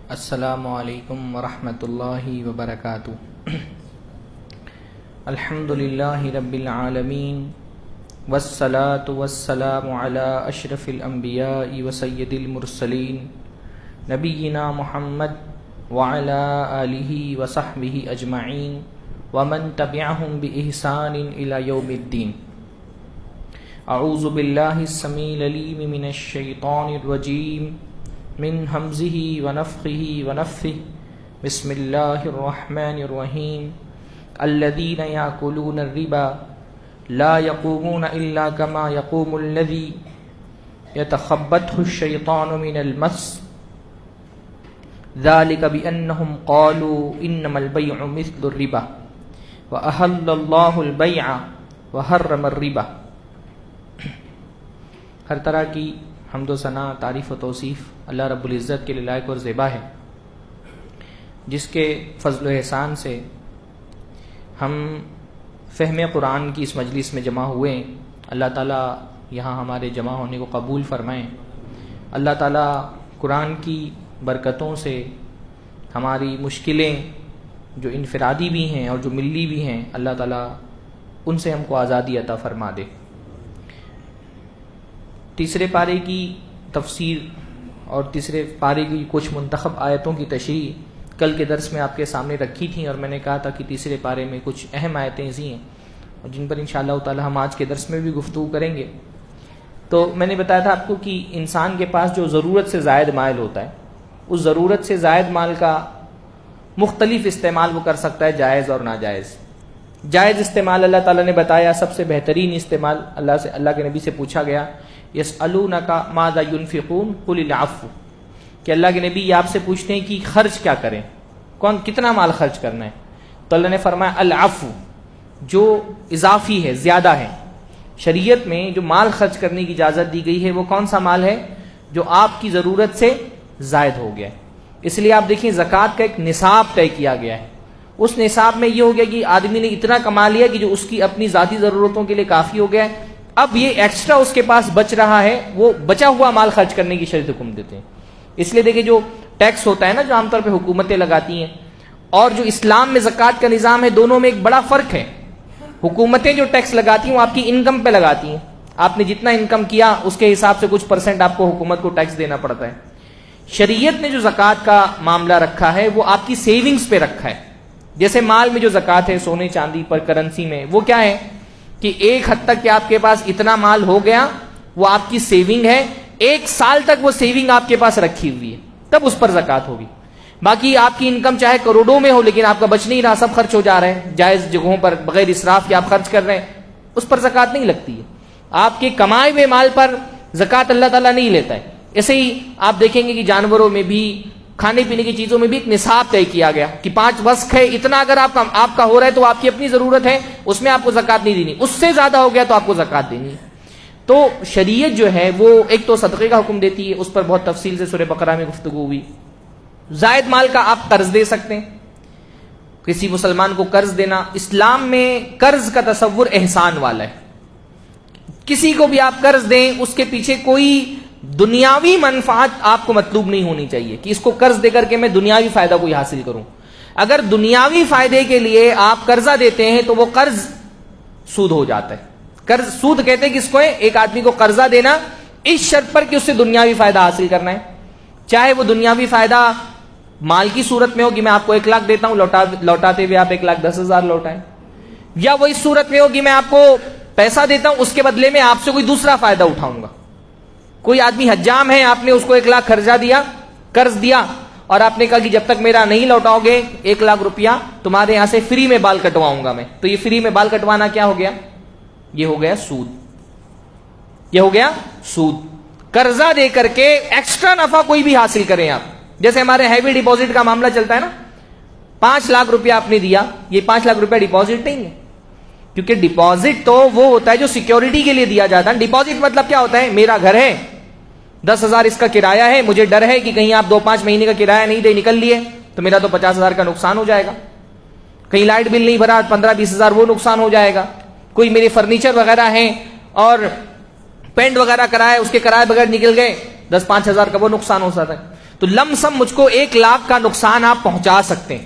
السلام علیکم ورحمۃ اللہ وبرکاتہ۔ الحمد للہ رب العالمین والصلاة والسلام علی اشرف الانبیاء وسید المرسلین نبینا محمد وعلی آلہ وصحبہ اجمعین ومن تبعہم بإحسان الی یوم الدین۔ اعوذ باللہ السمیع العلیم من الشیطان الرجیم من حمزہ ونفخہ ونفثہ۔ بسم اللہ الرحمن الرحیم۔ الذین یأکلون الربا لا یقومون الا کما یقوم الذی یتخبطہ الشیطان من المس ذلک بأنہم قالوا انما البیع مثل الربا وأحل اللہ البیع وحرم الربا۔ ہر طرح کی حمد و ثنا، تعریف و توصیف اللہ رب العزت کے لیے لائق اور زیبا ہے، جس کے فضل و احسان سے ہم فہم قرآن کی اس مجلس میں جمع ہوئے ہیں۔ اللہ تعالیٰ یہاں ہمارے جمع ہونے کو قبول فرمائیں۔ اللہ تعالیٰ قرآن کی برکتوں سے ہماری مشکلیں جو انفرادی بھی ہیں اور جو ملی بھی ہیں، اللہ تعالیٰ ان سے ہم کو آزادی عطا فرما دے۔ تیسرے پارے کی تفسیر اور تیسرے پارے کی کچھ منتخب آیتوں کی تشریح کل کے درس میں آپ کے سامنے رکھی تھیں، اور میں نے کہا تھا کہ تیسرے پارے میں کچھ اہم آیتیں ایسی ہیں اور جن پر انشاءاللہ تعالی ہم آج کے درس میں بھی گفتگو کریں گے۔ تو میں نے بتایا تھا آپ کو کہ انسان کے پاس جو ضرورت سے زائد مال ہوتا ہے، اس ضرورت سے زائد مال کا مختلف استعمال وہ کر سکتا ہے، جائز اور ناجائز۔ جائز استعمال اللہ تعالیٰ نے بتایا، سب سے بہترین استعمال اللہ کے نبی سے پوچھا گیا، یسألونک ماذا ينفقون قل العفو، کہ اللہ کے نبی یہ آپ سے پوچھتے ہیں کہ خرچ کیا کریں، کتنا مال خرچ کرنا ہے؟ تو اللہ نے فرمایا العفو، جو اضافی ہے، زیادہ ہے۔ شریعت میں جو مال خرچ کرنے کی اجازت دی گئی ہے وہ کون سا مال ہے؟ جو آپ کی ضرورت سے زائد ہو گیا ہے۔ اس لیے آپ دیکھیں زکوٰۃ کا ایک نصاب طے کیا گیا ہے۔ اس نصاب میں یہ ہو گیا کہ آدمی نے اتنا کما لیا کہ جو اس کی اپنی ذاتی ضرورتوں کے لیے کافی ہو گیا ہے، اب یہ ایکسٹرا اس کے پاس بچ رہا ہے، وہ بچا ہوا مال خرچ کرنے کی شریعت حکم دیتے ہیں۔ اس لیے دیکھیں جو ٹیکس ہوتا ہے نا، جو عام طور پہ حکومتیں لگاتی ہیں، اور جو اسلام میں زکوٰۃ کا نظام ہے، دونوں میں ایک بڑا فرق ہے۔ حکومتیں جو ٹیکس لگاتی ہیں وہ آپ کی انکم پہ لگاتی ہیں، آپ نے جتنا انکم کیا اس کے حساب سے کچھ پرسنٹ آپ کو حکومت کو ٹیکس دینا پڑتا ہے۔ شریعت نے جو زکوٰۃ کا معاملہ رکھا ہے وہ آپ کی سیونگز پہ رکھا ہے۔ جیسے مال میں جو زکوٰۃ ہے، سونے چاندی پر، کرنسی میں، وہ کیا ہے کہ ایک حد تک کہ آپ کے پاس اتنا مال ہو گیا، وہ آپ کی سیونگ ہے، 1 سال تک وہ سیونگ آپ کے پاس رکھی ہوئی ہے، تب اس پر زکوٰۃ ہوگی۔ باقی آپ کی انکم چاہے کروڑوں میں ہو لیکن آپ کا بچ نہیں رہا، سب خرچ ہو جا رہے ہیں جائز جگہوں پر، بغیر اسراف کے آپ خرچ کر رہے ہیں، اس پر زکوٰۃ نہیں لگتی ہے۔ آپ کے کمائے ہوئے مال پر زکوٰۃ اللہ تعالیٰ نہیں لیتا ہے۔ ایسے ہی آپ دیکھیں گے کہ جانوروں میں بھی، کھانے پینے کی چیزوں میں بھی ایک نصاب طے کیا گیا کہ 5 وسق ہے، اتنا اگر آپ کا ہو رہا ہے تو آپ کی اپنی ضرورت ہے، اس میں آپ کو زکوٰۃ نہیں دینی، اس سے زیادہ ہو گیا تو آپ کو زکوٰۃ دینی ہے۔ تو شریعت جو ہے وہ ایک تو صدقے کا حکم دیتی ہے، اس پر بہت تفصیل سے سورہ بقرہ میں گفتگو ہوئی۔ زائد مال کا آپ قرض دے سکتے ہیں، کسی مسلمان کو قرض دینا، اسلام میں قرض کا تصور احسان والا ہے۔ کسی کو بھی آپ قرض دیں، اس کے پیچھے کوئی دنیاوی منفعت آپ کو مطلوب نہیں ہونی چاہیے کہ اس کو قرض دے کر کے میں دنیاوی فائدہ کوئی حاصل کروں۔ اگر دنیاوی فائدے کے لیے آپ قرضہ دیتے ہیں تو وہ قرض سود ہو جاتا ہے۔ قرض سود کہتے ہیں کس کو ہے؟ ایک آدمی کو قرضہ دینا اس شرط پر کہ اس سے دنیاوی فائدہ حاصل کرنا ہے، چاہے وہ دنیاوی فائدہ مال کی صورت میں ہو کہ میں آپ کو 1 لاکھ دیتا ہوں، لوٹاتے ہوئے آپ 1,10,000 لوٹائیں، یا وہ اس صورت میں ہو کہ میں آپ کو پیسہ دیتا ہوں، اس کے بدلے میں آپ سے کوئی دوسرا فائدہ اٹھاؤں گا۔ کوئی آدمی حجام ہے، آپ نے اس کو 1 لاکھ خرچہ دیا، قرض دیا، اور آپ نے کہا کہ جب تک میرا نہیں لوٹاؤ گے 1 لاکھ روپیہ تمہارے یہاں سے فری میں بال کٹواؤں گا میں، تو یہ فری میں بال کٹوانا کیا ہو گیا؟ یہ ہو گیا سود، یہ ہو گیا سود۔ قرضہ دے کر کے ایکسٹرا نفع کوئی بھی حاصل کریں آپ، جیسے ہمارے ہیوی ڈپازٹ کا معاملہ چلتا ہے نا، 5 لاکھ روپیہ آپ نے دیا، یہ 5 لاکھ روپیہ ڈپازٹ نہیں ہے، کیونکہ ڈپازٹ تو وہ ہوتا ہے جو سیکیورٹی کے لیے دیا جاتا ہے۔ ڈپازٹ مطلب کیا ہوتا ہے؟ میرا گھر ہے، 10,000 اس کا کرایہ ہے، مجھے ڈر ہے کہ کہیں آپ 2-5 مہینے کا کرایہ نہیں دے نکل لیے تو میرا تو 50,000 کا نقصان ہو جائے گا، کہیں لائٹ بل نہیں بھرا 15-20,000 وہ نقصان ہو جائے گا، کوئی میرے فرنیچر وغیرہ ہیں اور پینٹ وغیرہ کرائے، اس کے کرائے بغیر نکل گئے 10-5 ہزار کا وہ نقصان ہو سکتا ہے۔ تو لم سم مجھ کو 1 لاکھ کا نقصان آپ پہنچا سکتے ہیں.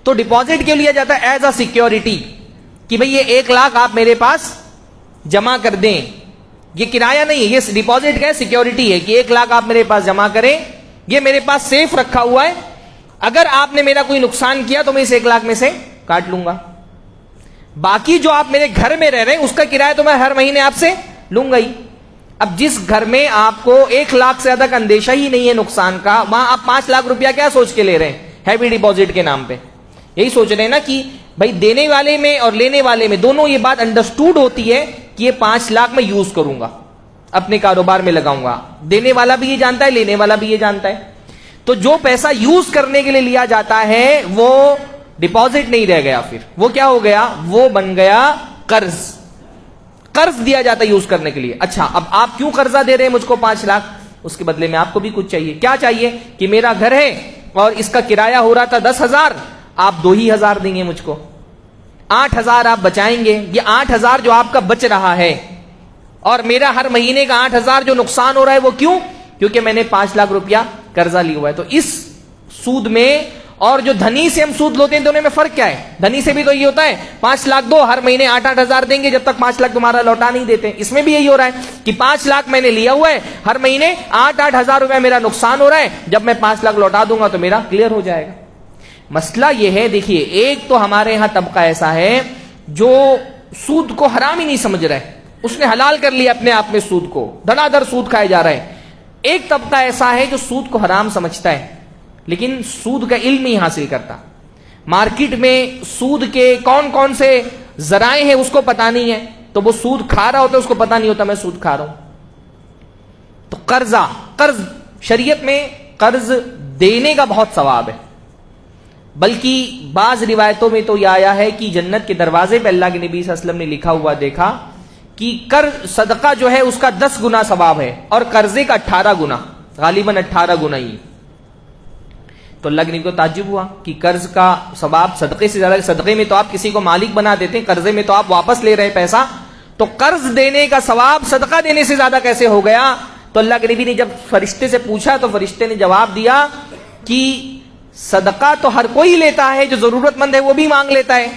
تو ڈپازٹ کیوں لیا جاتا ہے؟ ایز اے سیکیورٹی کہ بھئی یہ 1 لاکھ آپ میرے پاس جمع کر دیں. یہ کرایہ نہیں ہے, یہ ڈپازٹ کا ہے, سیکیورٹی ہے کہ 1 لاکھ آپ میرے پاس جمع کریں, یہ میرے پاس سیف رکھا ہوا ہے, اگر آپ نے میرا کوئی نقصان کیا تو میں اس 1 لاکھ میں سے کاٹ لوں گا. باقی جو آپ میرے گھر میں رہ رہے ہیں اس کا کرایہ تو میں ہر مہینے آپ سے لوں گا ہی. اب جس گھر میں آپ کو 1 لاکھ سے زیادہ کا اندیشہ ہی نہیں ہے نقصان کا, وہاں آپ 5 لاکھ روپیہ کیا سوچ کے لے رہے ہیں ہیوی ڈپازٹ کے نام پہ؟ یہی سوچ رہے ہیں نا کہ بھائی دینے والے میں اور لینے والے میں دونوں یہ بات انڈرسٹوڈ ہوتی ہے کہ یہ 5 لاکھ میں یوز کروں گا, اپنے کاروبار میں لگاؤں گا. دینے والا بھی یہ جانتا ہے, لینے والا بھی یہ جانتا ہے. تو جو پیسہ یوز کرنے کے لیے لیا جاتا ہے وہ ڈپازٹ نہیں رہ گیا, پھر وہ کیا ہو گیا؟ وہ بن گیا قرض. قرض دیا جاتا ہے یوز کرنے کے لیے. اچھا اب آپ کیوں قرضہ دے رہے ہیں مجھ کو 5 لاکھ؟ اس کے بدلے میں آپ کو بھی کچھ چاہیے. کیا چاہیے؟ کہ میرا گھر ہے اور اس کا کرایہ ہو رہا تھا 10,000, آپ 2,000 دیں گے مجھ کو, 8,000 آپ بچائیں گے. یہ 8,000 جو آپ کا بچ رہا ہے اور میرا ہر مہینے کا 8,000 جو نقصان ہو رہا ہے وہ کیوں؟ کیونکہ میں نے 5 لاکھ روپیہ قرضہ لیا ہوا ہے. تو اس سود میں اور جو دھنی سے ہم سود لیتے ہیں دونوں میں فرق کیا ہے؟ دھنی سے بھی تو یہ ہوتا ہے 5 لاکھ دو, ہر مہینے 8,000 دیں گے جب تک 5 لاکھ تمہارا لوٹا نہیں دیتے. اس میں بھی یہی ہو رہا ہے کہ 5 لاکھ میں نے لیا ہوا ہے, ہر مہینے 8,000 روپے میرا نقصان ہو رہا ہے, جب میں 5 لاکھ لوٹا دوں گا تو میرا کلیئر ہو جائے گا. مسئلہ یہ ہے, دیکھیے ایک تو ہمارے یہاں طبقہ ایسا ہے جو سود کو حرام ہی نہیں سمجھ رہا ہے, اس نے حلال کر لیا اپنے آپ میں سود کو, دھڑا دھڑ سود کھائے جا رہے ہیں. ایک طبقہ ایسا ہے جو سود کو حرام سمجھتا ہے لیکن سود کا علم نہیں حاصل کرتا. مارکیٹ میں سود کے کون کون سے ذرائع ہیں اس کو پتا نہیں ہے, تو وہ سود کھا رہا ہوتا ہے, اس کو پتا نہیں ہوتا میں سود کھا رہا ہوں. تو قرض شریعت میں قرض دینے کا بہت ثواب ہے, بلکہ بعض روایتوں میں تو یہ آیا ہے کہ جنت کے دروازے پہ اللہ کے نبی صلی اللہ علیہ وسلم نے لکھا ہوا دیکھا کہ صدقہ جو ہے اس کا 10 گنا ثواب ہے اور قرضے کا 18 گنا, غالباً 18 گنا ہی. تو اللہ کے نبی کو تعجب ہوا کہ قرض کا ثواب صدقے سے زیادہ, صدقے میں تو آپ کسی کو مالک بنا دیتے ہیں, قرضے میں تو آپ واپس لے رہے ہیں پیسہ, تو قرض دینے کا ثواب صدقہ دینے سے زیادہ کیسے ہو گیا؟ تو اللہ کے نبی نے جب فرشتے سے پوچھا تو فرشتے نے جواب دیا کہ صدقہ تو ہر کوئی لیتا ہے, جو ضرورت مند ہے وہ بھی مانگ لیتا ہے,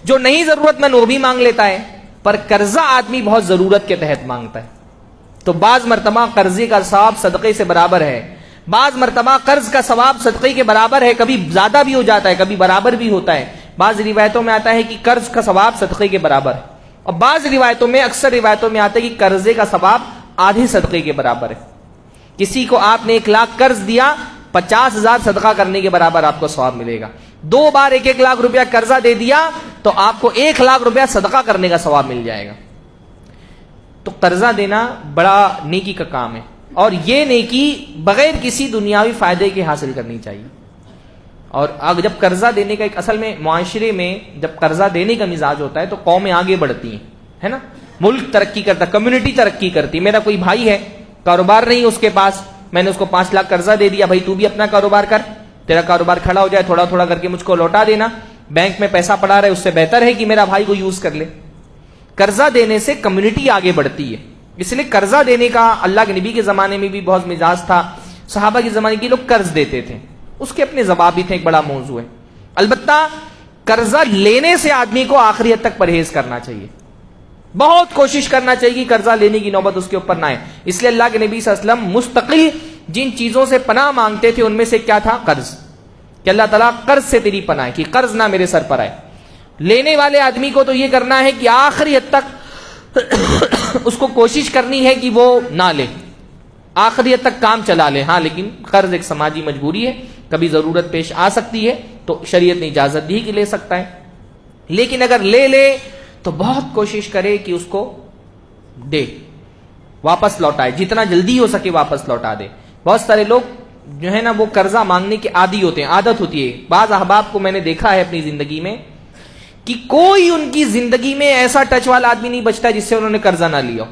جو نہیں ضرورت مند وہ بھی مانگ لیتا ہے, پر قرضہ آدمی بہت ضرورت کے تحت مانگتا ہے. تو بعض مرتبہ قرضے کا ثواب صدقے سے برابر ہے, بعض مرتبہ قرض کا ثواب صدقے کے برابر ہے, کبھی زیادہ بھی ہو جاتا ہے کبھی برابر بھی ہوتا ہے. بعض روایتوں میں آتا ہے کہ قرض کا ثواب صدقے کے برابر ہے, اور بعض روایتوں میں, اکثر روایتوں میں آتا ہے کہ قرضے کا ثواب آدھی صدقے کے برابر ہے. کسی کو آپ نے 1 لاکھ قرض دیا, 50,000 صدقہ کرنے کے برابر آپ کو ثواب ملے گا. 2 بار 1 لاکھ روپیہ قرضہ دے دیا تو آپ کو 1 لاکھ روپیہ صدقہ کرنے کا ثواب مل جائے گا. تو قرضہ دینا بڑا نیکی کا کام ہے, اور یہ نیکی بغیر کسی دنیاوی فائدے کے حاصل کرنی چاہیے. اور جب قرضہ دینے کا ایک اصل میں معاشرے میں جب قرضہ دینے کا مزاج ہوتا ہے تو قومیں آگے بڑھتی ہیں, ہے نا, ملک ترقی کرتا, کمیونٹی ترقی کرتی. میرا کوئی بھائی ہے, کاروبار نہیں اس کے پاس, میں نے اس کو 5 لاکھ قرضہ دے دیا, بھائی تو بھی اپنا کاروبار کر, تیرا کاروبار کھڑا ہو جائے, تھوڑا تھوڑا کر کے مجھ کو لوٹا دینا, بینک میں پیسہ پڑا رہے, اس سے بہتر ہے کہ میرا بھائی کو یوز کر لے. قرضہ دینے سے کمیونٹی آگے بڑھتی ہے. اس لیے قرضہ دینے کا اللہ کے نبی کے زمانے میں بھی بہت مزاج تھا, صحابہ کے زمانے کے لوگ قرض دیتے تھے, اس کے اپنے ضوابط ہیں, ایک بڑا موضوع ہے. البتہ قرضہ لینے سے آدمی کو آخری حد تک پرہیز کرنا چاہیے, بہت کوشش کرنا چاہیے کہ قرضہ لینے کی نوبت اس کے اوپر نہ آئے. اس لیے اللہ کے نبی صلی اللہ علیہ وسلم مستقل جن چیزوں سے پناہ مانگتے تھے ان میں سے کیا تھا؟ قرض, کہ اللہ تعالیٰ قرض سے تیری پناہ ہے, کہ قرض نہ میرے سر پر آئے. لینے والے آدمی کو تو یہ کرنا ہے کہ آخری حد تک اس کو کوشش کرنی ہے کہ وہ نہ لے, آخری حد تک کام چلا لے. ہاں لیکن قرض ایک سماجی مجبوری ہے, کبھی ضرورت پیش آ سکتی ہے تو شریعت نے اجازت دی کہ لے سکتا ہے, لیکن اگر لے لے تو بہت کوشش کرے کہ اس کو دے, واپس لوٹائے, جتنا جلدی ہو سکے واپس لوٹا دے. بہت سارے لوگ جو ہے نا وہ قرضہ مانگنے کے عادی ہوتے ہیں, عادت ہوتی ہے. بعض احباب کو میں نے دیکھا ہے اپنی زندگی میں کہ کوئی ان کی زندگی میں ایسا ٹچ والا آدمی نہیں بچتا جس سے انہوں نے قرضہ نہ لیا.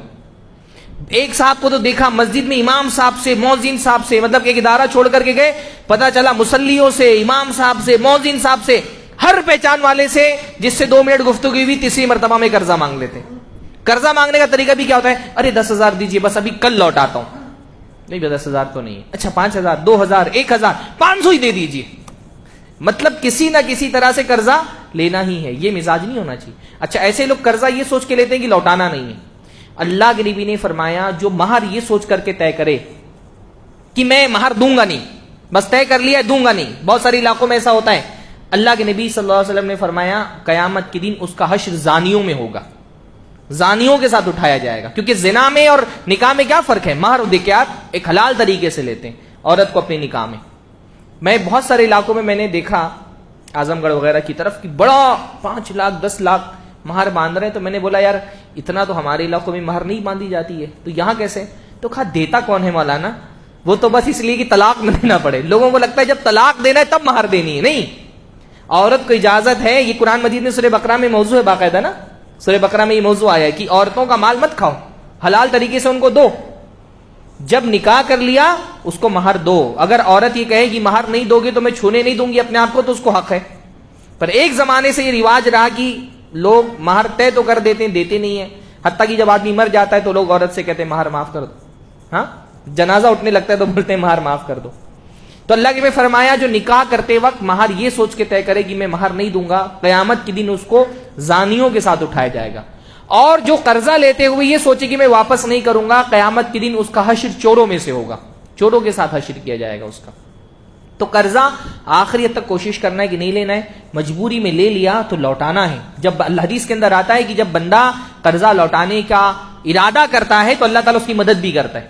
ایک صاحب کو تو دیکھا مسجد میں امام صاحب سے, مؤذن صاحب سے, مطلب ایک ادارہ چھوڑ کر کے گئے, پتا چلا مصلیوں سے, امام صاحب سے, مؤذن صاحب سے, ہر پہچان والے سے جس سے 2 منٹ گفتگو ہوئی, تیسری مرتبہ میں قرضہ مانگ لیتے. قرضہ مانگنے کا طریقہ بھی کیا ہوتا ہے؟ ارے 10,000 دیجیے, بس ابھی کل لوٹاتا ہوں. نہیں 10,000 تو نہیں ہے, اچھا 5,000, 2,000, 1,000, 500 ہی دے دیجیے. مطلب کسی نہ کسی طرح سے قرضہ لینا ہی ہے, یہ مزاج نہیں ہونا چاہیے. اچھا ایسے لوگ قرضہ یہ سوچ کے لیتے ہیں کہ لوٹانا نہیں ہے. اللہ کے نبی نے فرمایا جو مہر یہ سوچ کر کے طے کرے کہ میں مہر دوں گا نہیں, بس طے کر لیا دوں گا نہیں, بہت سارے علاقوں میں ایسا ہوتا ہے. اللہ کے نبی صلی اللہ علیہ وسلم نے فرمایا قیامت کے دن اس کا حشر زانیوں میں ہوگا, زانیوں کے ساتھ اٹھایا جائے گا. کیونکہ زنا میں اور نکاح میں کیا فرق ہے؟ مہر دیکھیے ایک حلال طریقے سے لیتے ہیں عورت کو اپنے نکاح میں. میں بہت سارے علاقوں میں نے دیکھا اعظم گڑھ وغیرہ کی طرف کہ بڑا 5 لاکھ 10 لاکھ مہر باندھ رہے ہیں. تو میں نے بولا یار اتنا تو ہمارے علاقوں میں مہر نہیں باندھی جاتی ہے, تو یہاں کیسے؟ تو کہا دیتا کون ہے مولانا؟ وہ تو بس اس لیے کہ طلاق نہ دینا پڑے. لوگوں کو لگتا ہے جب طلاق دینا ہے تب مہر دینی ہے. نہیں, عورت کو اجازت ہے. یہ قرآن مجید میں سورہ بقرہ میں موضوع ہے باقاعدہ نا, سورہ بقرہ میں یہ موضوع آیا ہے کہ عورتوں کا مال مت کھاؤ, حلال طریقے سے ان کو دو. جب نکاح کر لیا اس کو مہر دو. اگر عورت یہ کہے کہ مہر نہیں دو گے تو میں چھونے نہیں دوں گی اپنے آپ کو, تو اس کو حق ہے. پر ایک زمانے سے یہ رواج رہا کہ لوگ مہر طے تو کر دیتے ہیں, دیتے نہیں ہیں. حتیٰ کہ جب آدمی مر جاتا ہے تو لوگ عورت سے کہتے ہیں مہر معاف کر دو. ہاں, جنازہ اٹھنے لگتا ہے تو بولتے ہیں مہر معاف کر دو. تو اللہ نے فرمایا جو نکاح کرتے وقت مہر یہ سوچ کے طے کرے کہ میں مہر نہیں دوں گا, قیامت کے دن اس کو زانیوں کے ساتھ اٹھایا جائے گا. اور جو قرضہ لیتے ہوئے یہ سوچے کہ میں واپس نہیں کروں گا, قیامت کے دن اس کا حشر چوروں میں سے ہوگا, چوروں کے ساتھ حشر کیا جائے گا اس کا. تو قرضہ آخری حد تک کوشش کرنا ہے کہ نہیں لینا ہے, مجبوری میں لے لیا تو لوٹانا ہے. جب اللہ حدیث کے اندر آتا ہے کہ جب بندہ قرضہ لوٹانے کا ارادہ کرتا ہے تو اللہ تعالیٰ اس کی مدد بھی کرتا ہے,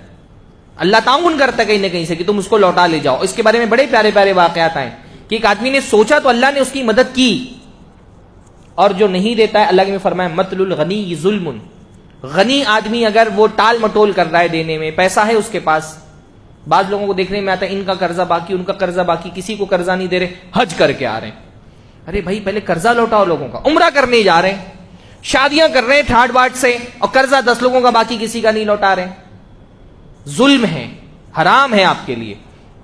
اللہ تعاون کرتا ہے کہیں نہ کہیں سے کہ تم اس کو لوٹا لے جاؤ. اس کے بارے میں بڑے پیارے پیارے واقعات ہیں کہ ایک آدمی نے سوچا تو اللہ نے اس کی مدد کی, اور جو نہیں دیتا ہے اللہ نے فرمایا مطل الغنی ظلم. غنی آدمی اگر وہ ٹال مٹول کر رہا ہے دینے میں, پیسہ ہے اس کے پاس, بعض لوگوں کو دیکھنے میں آتا ہے ان کا قرضہ باقی, ان کا قرضہ باقی, کسی کو قرضہ نہیں دے رہے, حج کر کے آ رہے ہیں. ارے بھائی پہلے قرضہ لوٹاؤ لوگوں کا, عمرہ کرنے جا رہے ہیں, شادیاں کر رہے ہیں ٹھاٹ باٹ سے, اور قرضہ 10 لوگوں کا باقی کسی کا نہیں لوٹا رہے. ظلم ہے, حرام ہے آپ کے لیے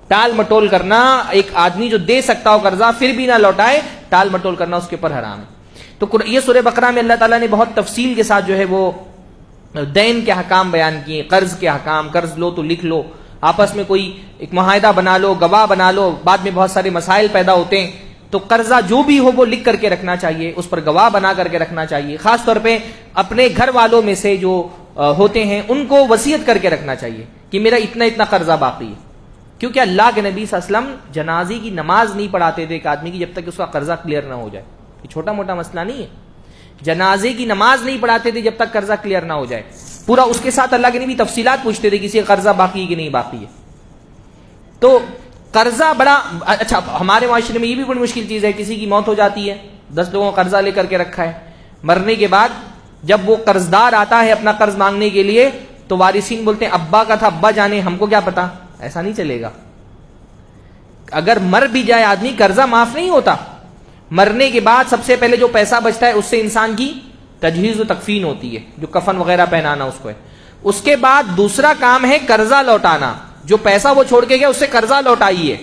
ٹال مٹول کرنا. ایک آدمی جو دے سکتا ہو قرضہ پھر بھی نہ لوٹائے, ٹال مٹول کرنا اس کے اوپر حرام ہے. تو یہ سورہ بقرہ میں اللہ تعالیٰ نے بہت تفصیل کے ساتھ جو ہے وہ دین کے حکام بیان کیے, قرض کے حکام. قرض لو تو لکھ لو, آپس میں کوئی ایک معاہدہ بنا لو, گواہ بنا لو, بعد میں بہت سارے مسائل پیدا ہوتے ہیں. تو قرضہ جو بھی ہو وہ لکھ کر کے رکھنا چاہیے, اس پر گواہ بنا کر کے رکھنا چاہیے. خاص طور پہ اپنے گھر والوں میں سے جو ہوتے ہیں ان کو وصیت کر کے رکھنا چاہیے کہ میرا اتنا اتنا قرضہ باقی ہے. کیونکہ اللہ کے نبی صلی اللہ علیہ وسلم جنازے کی نماز نہیں پڑھاتے تھے ایک آدمی کی جب تک اس کا قرضہ کلیئر نہ ہو جائے. یہ چھوٹا موٹا مسئلہ نہیں ہے, جنازے کی نماز نہیں پڑھاتے تھے جب تک قرضہ کلیئر نہ ہو جائے. پورا اس کے ساتھ اللہ کے نبی تفصیلات پوچھتے تھے کسی کا قرضہ باقی ہے کہ نہیں باقی ہے. تو قرضہ بڑا اچھا, ہمارے معاشرے میں یہ بھی بڑی مشکل چیز ہے, کسی کی موت ہو جاتی ہے, 10 لوگوں کا قرضہ لے کر کے رکھا ہے, مرنے کے بعد جب وہ قرضدار آتا ہے اپنا قرض مانگنے کے لیے تو وارثین بولتے ہیں ابا کا تھا, ابا جانے, ہم کو کیا پتا. ایسا نہیں چلے گا. اگر مر بھی جائے آدمی قرضہ معاف نہیں ہوتا. مرنے کے بعد سب سے پہلے جو پیسہ بچتا ہے اس سے انسان کی تجہیز و تکفین ہوتی ہے, جو کفن وغیرہ پہنانا اس کو ہے. اس کے بعد دوسرا کام ہے قرضہ لوٹانا, جو پیسہ وہ چھوڑ کے گیا اس سے قرضہ لوٹائیے.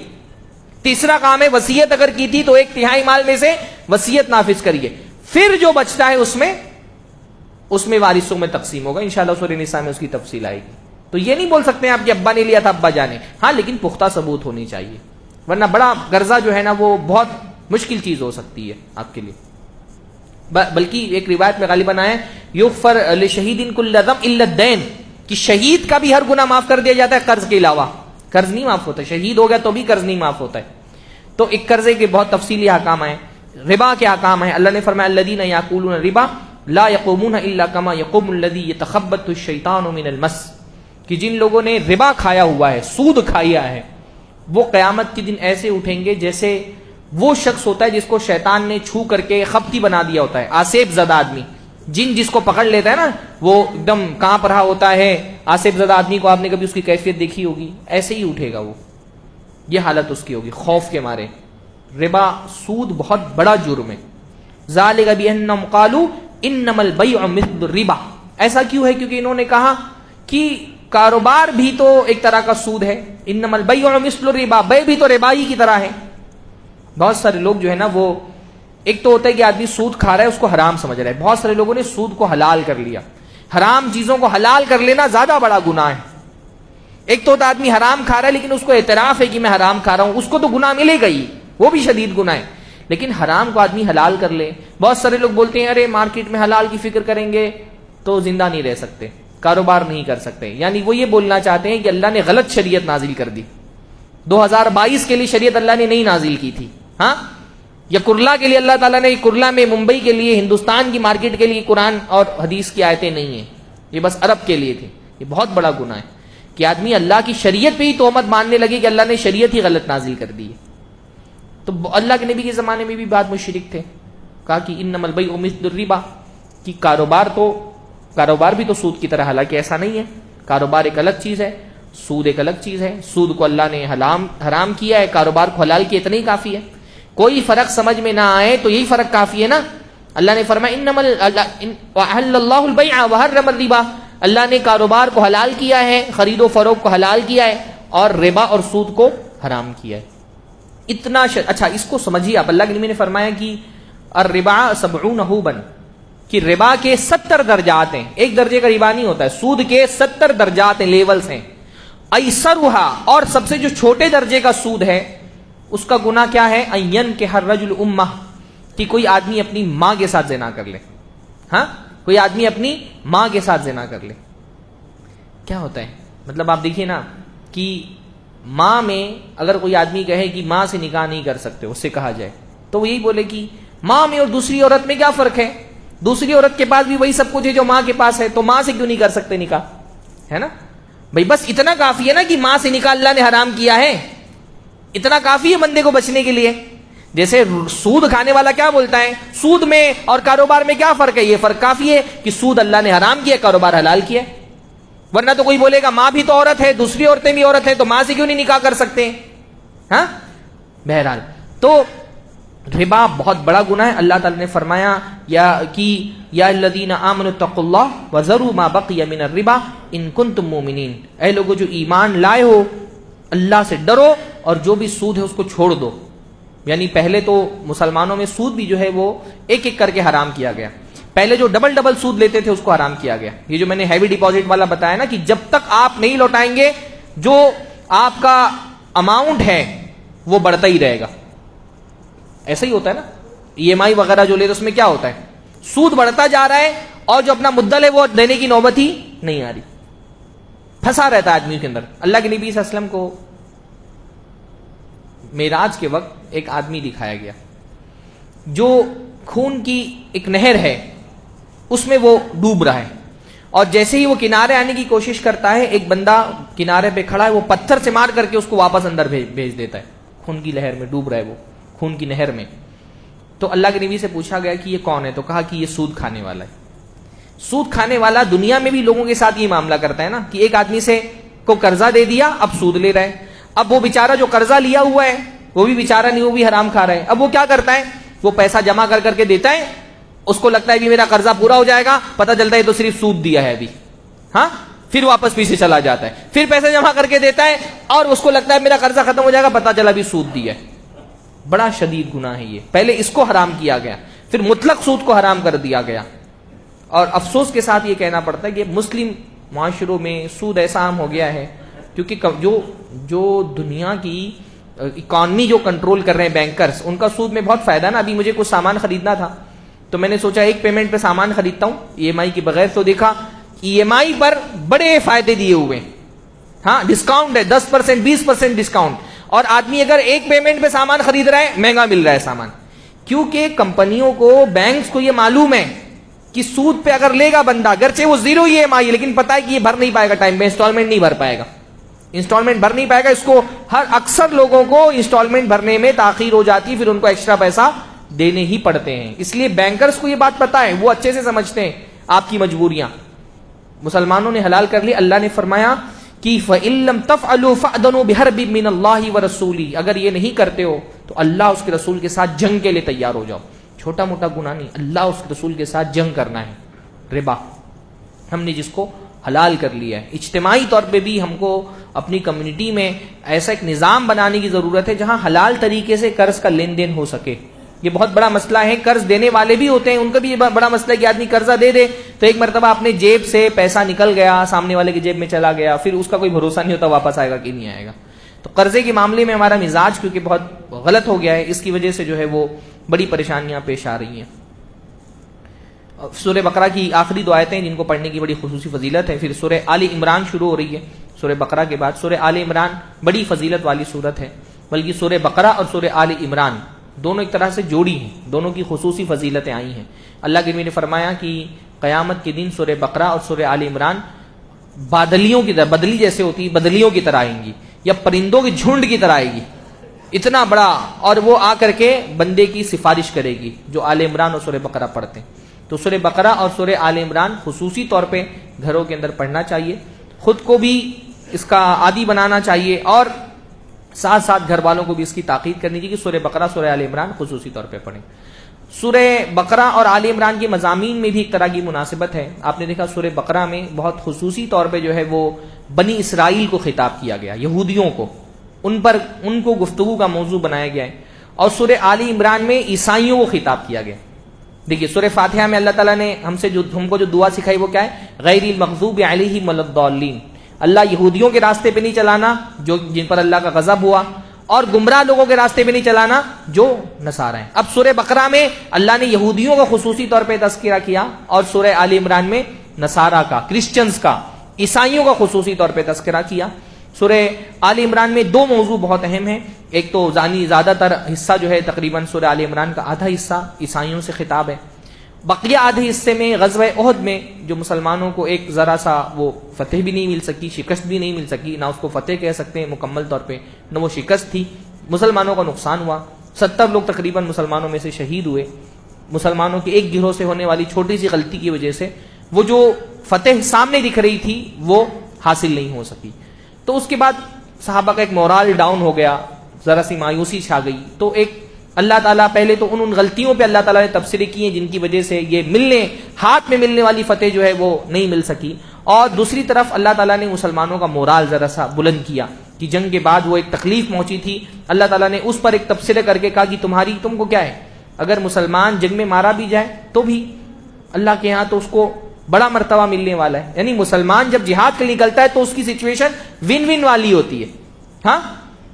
تیسرا کام ہے وصیت اگر کی تھی تو 1/3 مال میں سے وصیت نافذ کریے. پھر جو بچتا ہے اس میں وارثوں میں تقسیم ہوگا. انشاءاللہ سورہ نساء میں اس کی تفصیل آئے گی. تو یہ نہیں بول سکتے ہیں آپ کہ ابا نے لیا تھا ابا جانے, ہاں لیکن پختہ ثبوت ہونی چاہیے, ورنہ بڑا قرضہ جو ہے نا وہ بہت مشکل چیز ہو سکتی ہے آپ کے لیے. بلکہ ایک روایت میں غالباً آیا یغفر لشہید کل ذنب الا الدین, کہ شہید کا بھی ہر گناہ معاف کر دیا جاتا ہے, قرض کے علاوہ. قرض نہیں معاف ہوتا, شہید ہو گیا تو بھی قرض نہیں معاف ہوتا ہے. تو ایک قرضے کے بہت تفصیلی احکام ہیں. ربا کے احکام ہیں. اللہ نے فرمایا الذین یاکلون الربا لا یقومون الا کما یقوم الذی یتخبطہ الشیطان من المس, کہ جن لوگوں نے ربا کھایا ہوا ہے, سود کھایا ہے, وہ قیامت کے دن ایسے اٹھیں گے جیسے وہ شخص ہوتا ہے جس کو شیطان نے چھو کر کے خبتی بنا دیا ہوتا ہے. آسیب زدہ آدمی, جن جس کو پکڑ لیتا ہے نا وہ ایک دم کانپ رہا ہوتا ہے. آسیب زدہ آدمی کو آپ نے کبھی اس کی کیفیت دیکھی ہوگی, ایسے ہی اٹھے گا وہ, یہ حالت اس کی ہوگی خوف کے مارے. ربا سود بہت بڑا جرم ہے. ذالک بانہم قالوا انما البیع مثل الربا, ایسا کیوں ہے؟ کیونکہ انہوں نے کہا کہ کاروبار بھی تو ایک طرح کا سود ہے. انما البیع مثل الربا, بے بھی تو ربا ہی کی طرح ہے. بہت سارے لوگ جو ہے نا وہ ایک تو ہوتا ہے کہ آدمی سود کھا رہا ہے اس کو حرام سمجھ رہا ہے. بہت سارے لوگوں نے سود کو حلال کر لیا. حرام چیزوں کو حلال کر لینا زیادہ بڑا گناہ ہے. ایک تو ہوتا آدمی حرام کھا رہا ہے لیکن اس کو اعتراف ہے کہ میں حرام کھا رہا ہوں، اس کو تو گناہ ملے گا ہی، وہ بھی شدید گناہ ہے، لیکن حرام کو آدمی حلال کر لے. بہت سارے لوگ بولتے ہیں ارے مارکیٹ میں حلال کی فکر کریں گے تو زندہ نہیں رہ سکتے، کاروبار نہیں کر سکتے. یعنی وہ یہ بولنا چاہتے ہیں کہ اللہ نے غلط شریعت نازل کر دی، 2022 کے لیے شریعت اللہ نے نہیں نازل کی تھی. ہاں، یا کرلا کے لیے اللہ تعالیٰ نے، کرلا میں ممبئی کے لیے، ہندوستان کی مارکیٹ کے لیے قرآن اور حدیث کی آیتیں نہیں ہیں، یہ بس عرب کے لیے تھی. یہ بہت بڑا گناہ ہے کہ آدمی اللہ کی شریعت پہ ہی تہمت ماننے لگے کہ اللہ نے شریعت ہی غلط نازل کر دی ہے. تو اللہ کے نبی کے زمانے میں بھی بعض مشرک تھے، کہا کہ انما البیع مثل الربا، کہ کاروبار بھی تو سود کی طرح، حالانکہ ایسا نہیں ہے. کاروبار ایک الگ چیز ہے، سود ایک الگ چیز ہے. سود کو اللہ نے حرام کیا ہے، کاروبار کو حلال کیا، اتنا ہی کافی ہے. کوئی فرق سمجھ میں نہ آئے تو یہی فرق کافی ہے نا. اللہ نے فرمایا انما احل اللہ البیع وحرم الربا، اللہ نے کاروبار کو حلال کیا ہے، خرید و فروخت کو حلال کیا ہے، اور ربا اور سود کو حرام کیا ہے. اتنا اچھا اس کو سمجھیے آپ. اللہ کے نبی نے فرمایا کہ الربا 70 حوبا، کہ ربا کے 70 درجات ہیں. ایک درجے کا ربا نہیں ہوتا ہے، سود کے 70 درجات ہیں، لیولز ہیں. ایسرھا، اور سب سے جو چھوٹے درجے کا سود ہے اس کا گناہ کیا ہے؟ این کہ ہر رجل امہ، کہ کوئی آدمی اپنی ماں کے ساتھ زنا کر لے. ہاں، کوئی آدمی اپنی ماں کے ساتھ زنا کر لے. کیا ہوتا ہے مطلب؟ آپ دیکھیے نا کہ ماں میں اگر کوئی آدمی کہے کہ ماں سے نکاح نہیں کر سکتے، اس سے کہا جائے تو وہ یہی بولے کہ ماں میں اور دوسری عورت میں کیا فرق ہے؟ دوسری عورت کے پاس بھی وہی سب کچھ ہے جو ماں کے پاس ہے، تو ماں سے کیوں نہیں کر سکتے نکاح؟ ہے نا بھائی، بس اتنا کافی ہے نا کہ ماں سے نکاح اللہ نے حرام کیا ہے، اتنا کافی ہے بندے کو بچنے کے لیے. جیسے سود کھانے والا کیا بولتا ہے، سود میں اور کاروبار میں کیا فرق ہے؟ یہ فرق کافی ہے کہ سود اللہ نے حرام کیا، کاروبار حلال کیا. ورنہ تو کوئی بولے گا ماں بھی تو عورت ہے، دوسری عورتیں بھی عورت ہیں، تو ماں سے کیوں نہیں نکاح کر سکتے؟ ہاں، بہرحال تو ربا بہت بڑا گناہ ہے. اللہ تعالی نے فرمایا یا الذین آمنوا اتقوا اللہ وذروا ما بقی من الربا ان کنتم مومنین، اے لوگو جو ایمان لائے ہو اللہ سے ڈرو اور جو بھی سود ہے اس کو چھوڑ دو. یعنی پہلے تو مسلمانوں میں سود بھی جو ہے وہ ایک ایک کر کے حرام کیا گیا. پہلے جو ڈبل سود لیتے تھے اس کو حرام کیا گیا. یہ جو میں نے ہیوی ڈپازٹ والا بتایا نا کہ جب تک آپ نہیں لوٹائیں گے جو آپ کا اماؤنٹ ہے وہ بڑھتا ہی رہے گا. ایسا ہی ہوتا ہے نا، ای ایم آئی وغیرہ جو لیتے اس میں کیا ہوتا ہے، سود بڑھتا جا رہا ہے اور جو اپنا مدعا ہے وہ دینے کی نوبت ہی نہیں آ رہی، پھنسا رہتا ہے آدمی کے اندر. اللہ کے نبی صلی اللہ علیہ وسلم کو معراج کے وقت ایک آدمی دکھایا گیا جو خون کی ایک نہر ہے اس میں وہ ڈوب رہا ہے، اور جیسے ہی وہ کنارے آنے کی کوشش کرتا ہے ایک بندہ کنارے پہ کھڑا ہے، وہ پتھر سے مار کر کے اس کو واپس اندر بھیج دیتا ہے. خون کی لہر میں ڈوب رہا ہے وہ، خون کی نہر میں. تو اللہ کے نبی سے پوچھا گیا کہ یہ کون ہے، تو کہا کہ یہ سود کھانے والا ہے. سود کھانے والا دنیا میں بھی لوگوں کے ساتھ یہ معاملہ کرتا ہے نا کہ ایک آدمی سے کو قرضہ دے دیا، اب سود لے رہا ہے. اب وہ بیچارہ جو قرضہ لیا ہوا ہے وہ بھی بیچارہ نہیں، وہ بھی حرام کھا رہا ہے. اب وہ کیا کرتا ہے، وہ پیسہ جمع کر کے دیتا ہے، اس کو لگتا ہے کہ میرا قرضہ پورا ہو جائے گا، پتہ چلتا ہے تو صرف سود دیا ہے ابھی. ہاں، پھر واپس پیچھے چلا جاتا ہے، پھر پیسے جمع کر کے دیتا ہے اور اس کو لگتا ہے میرا قرضہ ختم ہو جائے گا، پتہ چلا بھی سود دیا ہے. بڑا شدید گناہ ہے یہ. پہلے اس کو حرام کیا گیا، پھر مطلق سود کو حرام کر دیا گیا. اور افسوس کے ساتھ یہ کہنا پڑتا ہے کہ مسلم معاشروں میں سود ایسا عام ہو گیا ہے کیونکہ جو دنیا کی اکانومی جو کنٹرول کر رہے ہیں بینکرز، ان کا سود میں بہت فائدہ نا. ابھی مجھے کچھ سامان خریدنا تھا تو میں نے سوچا ایک پیمنٹ پہ سامان خریدتا ہوں ای ایم آئی کے بغیر، تو دیکھا ای ایم آئی پر بڑے فائدے دیے ہوئے. ہاں، ڈسکاؤنٹ ہے 10% 20% ڈسکاؤنٹ، اور آدمی اگر ایک پیمنٹ پہ سامان خرید رہا ہے مہنگا مل رہا ہے سامان. کیونکہ کمپنیوں کو، بینکس کو یہ معلوم ہے کہ سود پہ اگر لے گا بندہ، اگرچہ وہ 0 ای ایم آئی لیکن پتا ہے کہ یہ بھر نہیں پائے گا ٹائم پہ، انسٹالمنٹ نہیں بھر پائے گا، انسٹالمنٹ بھر نہیں پائے گا. اس کو اکثر لوگوں کو انسٹالمنٹ بھرنے میں تاخیر ہو جاتی ہے، پھر ان کو ایکسٹرا پیسہ دینے ہی پڑتے ہیں. اس لیے بینکرز کو یہ بات پتا ہے، وہ اچھے سے سمجھتے ہیں آپ کی مجبوریاں. مسلمانوں نے حلال کر لی. اللہ نے فرمایا کہ فَإِن لَّمْ تَفْعَلُوا فَأْذَنُوا بِحَرْبٍ مِّنَ اللَّهِ وَرَسُولِهِ، اگر یہ نہیں کرتے ہو تو اللہ اس کے رسول کے ساتھ جنگ کے لیے تیار ہو جاؤ. چھوٹا موٹا گناہ نہیں، اللہ اس کے رسول کے ساتھ جنگ کرنا ہے. ربا ہم نے جس کو حلال کر لیا ہے. اجتماعی طور پہ بھی ہم کو اپنی کمیونٹی میں ایسا ایک نظام بنانے کی ضرورت ہے جہاں حلال طریقے سے قرض کا لین دین ہو سکے. یہ بہت بڑا مسئلہ ہے. قرض دینے والے بھی ہوتے ہیں, ان کا بھی یہ بڑا مسئلہ ہے کہ آدمی قرضہ دے دے تو ایک مرتبہ اپنے جیب سے پیسہ نکل گیا, سامنے والے کی جیب میں چلا گیا, پھر اس کا کوئی بھروسہ نہیں ہوتا واپس آئے گا کہ نہیں آئے گا. تو قرضے کے معاملے میں ہمارا مزاج کیونکہ بہت غلط ہو گیا ہے, اس کی وجہ سے جو ہے وہ بڑی پریشانیاں پیش آ رہی ہیں. سورہ بقرہ کی آخری دو آیتیں جن کو پڑھنے کی بڑی خصوصی فضیلت ہے. پھر سورہ آل عمران شروع ہو رہی ہے سورہ بقرہ کے بعد. سورہ آل عمران بڑی فضیلت والی سورت ہے, بلکہ سورہ بقرہ اور سورہ آل عمران دونوں ایک طرح سے جوڑی ہیں, دونوں کی خصوصی فضیلتیں آئی ہیں. اللہ کے نبی نے فرمایا کہ قیامت کے دن سورہ بقرہ اور سورہ آل عمران بادلیوں کی طرح, بدلی جیسے ہوتی ہے بدلیوں کی طرح آئیں گی, یا پرندوں کے جھنڈ کی طرح آئے گی, اتنا بڑا, اور وہ آ کر کے بندے کی سفارش کرے گی جو آل عمران اور سورہ بقرہ پڑھتے ہیں. تو سورہ بقرہ اور سورہ آل عمران خصوصی طور پہ گھروں کے اندر پڑھنا چاہیے, خود کو بھی اس کا عادی بنانا چاہیے اور ساتھ ساتھ گھر والوں کو بھی اس کی تاکید کرنی چاہیے کہ سورہ بقرہ سورہ آل عمران خصوصی طور پہ پڑھیں. سورہ بقرہ اور آل عمران کے مضامین میں بھی ایک طرح کی مناسبت ہے. آپ نے دیکھا سورہ بقرہ میں بہت خصوصی طور پہ جو ہے وہ بنی اسرائیل کو خطاب کیا گیا, یہودیوں کو, ان کو گفتگو کا موضوع بنایا گیا ہے. اور سورہ آل عمران میں عیسائیوں کو خطاب کیا گیا. دیکھیے سورہ فاتحہ میں اللہ تعالیٰ نے ہم کو جو دعا سکھائی وہ کیا ہے, غیر المغضوب علیہم ولا الضالین. اللہ یہودیوں کے راستے پہ نہیں چلانا جن پر اللہ کا غضب ہوا, اور گمراہ لوگوں کے راستے پہ نہیں چلانا جو نصارہ ہیں. اب سورہ بقرہ میں اللہ نے یہودیوں کا خصوصی طور پہ تذکرہ کیا, اور سورہ آل عمران میں نصارہ کا, کرسچنز کا, عیسائیوں کا خصوصی طور پہ تذکرہ کیا. سورہ آل عمران میں دو موضوع بہت اہم ہیں. ایک تو زیادہ تر حصہ جو ہے تقریباً سورہ آل عمران کا آدھا حصہ عیسائیوں سے خطاب ہے. بقیہ آدھے حصے میں غزوہ احد میں جو مسلمانوں کو ایک ذرا سا وہ فتح بھی نہیں مل سکی, شکست بھی نہیں مل سکی, نہ اس کو فتح کہہ سکتے ہیں مکمل طور پہ, نہ وہ شکست تھی, مسلمانوں کا نقصان ہوا. 70 لوگ تقریباً مسلمانوں میں سے شہید ہوئے. مسلمانوں کے ایک گروہ سے ہونے والی چھوٹی سی غلطی کی وجہ سے وہ جو فتح سامنے دکھ رہی تھی وہ حاصل نہیں ہو سکی. تو اس کے بعد صحابہ کا ایک مورال ڈاؤن ہو گیا, ذرا سی مایوسی چھا گئی. تو ایک اللہ تعالیٰ پہلے تو ان غلطیوں پہ اللہ تعالیٰ نے تبصرے کیے جن کی وجہ سے یہ ہاتھ میں ملنے والی فتح جو ہے وہ نہیں مل سکی, اور دوسری طرف اللہ تعالیٰ نے مسلمانوں کا مورال ذرا سا بلند کیا کہ جنگ کے بعد وہ ایک تکلیف پہنچی تھی, اللہ تعالیٰ نے اس پر ایک تبصرے کر کے کہا کہ تم کو کیا ہے, اگر مسلمان جنگ میں مارا بھی جائے تو بھی اللہ کے ہاں تو اس کو بڑا مرتبہ ملنے والا ہے. یعنی مسلمان جب جہاد کے لیے نکلتا ہے تو اس کی سچویشن ون ون والی ہوتی ہے, ہاں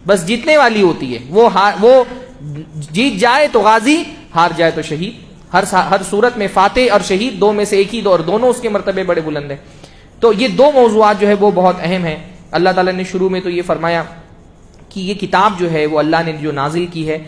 بس جیتنے والی ہوتی ہے. وہ جیت جائے تو غازی, ہار جائے تو شہید. ہر صورت میں فاتح اور شہید دو میں سے ایک ہی دو, اور دونوں اس کے مرتبے بڑے بلند ہیں. تو یہ دو موضوعات جو ہے وہ بہت اہم ہیں. اللہ تعالیٰ نے شروع میں تو یہ فرمایا کہ یہ کتاب جو ہے وہ اللہ نے جو نازل کی ہے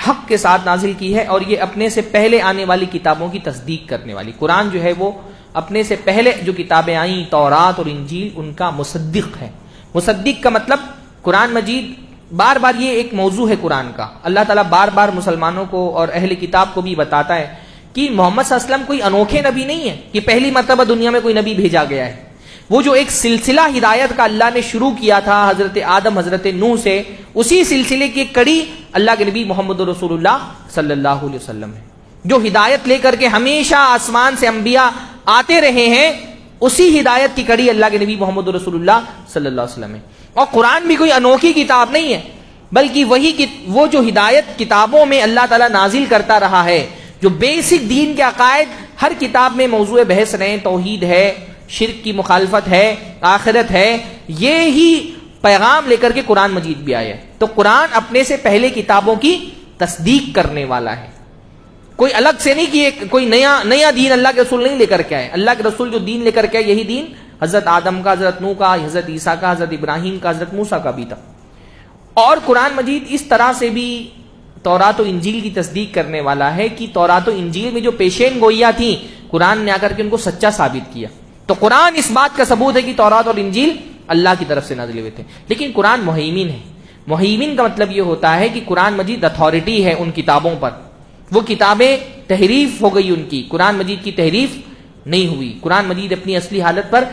حق کے ساتھ نازل کی ہے, اور یہ اپنے سے پہلے آنے والی کتابوں کی تصدیق کرنے والی. قرآن جو ہے وہ اپنے سے پہلے جو کتابیں آئیں تورات اور انجیل ان کا مصدق ہے. مصدق کا مطلب قرآن مجید بار بار, یہ ایک موضوع ہے قرآن کا, اللہ تعالیٰ بار بار مسلمانوں کو اور اہل کتاب کو بھی بتاتا ہے کہ محمد صلی اللہ علیہ وسلم کوئی انوکھے نبی نہیں ہے کہ پہلی مرتبہ دنیا میں کوئی نبی بھیجا گیا ہے. وہ جو ایک سلسلہ ہدایت کا اللہ نے شروع کیا تھا حضرت آدم حضرت نوح سے, اسی سلسلے کی کڑی اللہ کے نبی محمد رسول اللہ صلی اللہ علیہ وسلم ہے, جو ہدایت لے کر کے ہمیشہ آسمان سے انبیاء آتے رہے ہیں. اسی ہدایت کی کڑی اللہ کے نبی محمد رسول اللہ صلی اللہ علیہ وسلم ہے. اور قرآن بھی کوئی انوکھی کتاب نہیں ہے, بلکہ وہ جو ہدایت کتابوں میں اللہ تعالیٰ نازل کرتا رہا ہے, جو بیسک دین کے عقائد ہر کتاب میں موضوع بحث رہے, توحید ہے, شرک کی مخالفت ہے, آخرت ہے, یہی پیغام لے کر کے قرآن مجید بھی آیا ہے. تو قرآن اپنے سے پہلے کتابوں کی تصدیق کرنے والا ہے, کوئی الگ سے نہیں کہ کوئی نیا دین اللہ کے رسول نہیں لے کر کے آئے. اللہ کے رسول جو دین لے کر کے آئے یہی دین حضرت آدم کا, حضرت نوح کا, حضرت عیسیٰ کا, حضرت ابراہیم کا, حضرت موسیٰ کا بھی تھا. اور قرآن مجید اس طرح سے بھی تورات و انجیل کی تصدیق کرنے والا ہے کہ تورات و انجیل میں جو پیشین گوئیاں تھیں قرآن نے آ کر کے ان کو سچا ثابت کیا. تو قرآن اس بات کا ثبوت ہے کہ تورات اور انجیل اللہ کی طرف سے نازل ہوئے تھے. لیکن قرآن مہیمن ہے. مہیمن کا مطلب یہ ہوتا ہے کہ قرآن مجید اتھارٹی ہے ان کتابوں پر. وہ کتابیں تحریف ہو گئی ان کی, قرآن مجید کی تحریف نہیں ہوئی. قرآن مجید اپنی اصلی حالت پر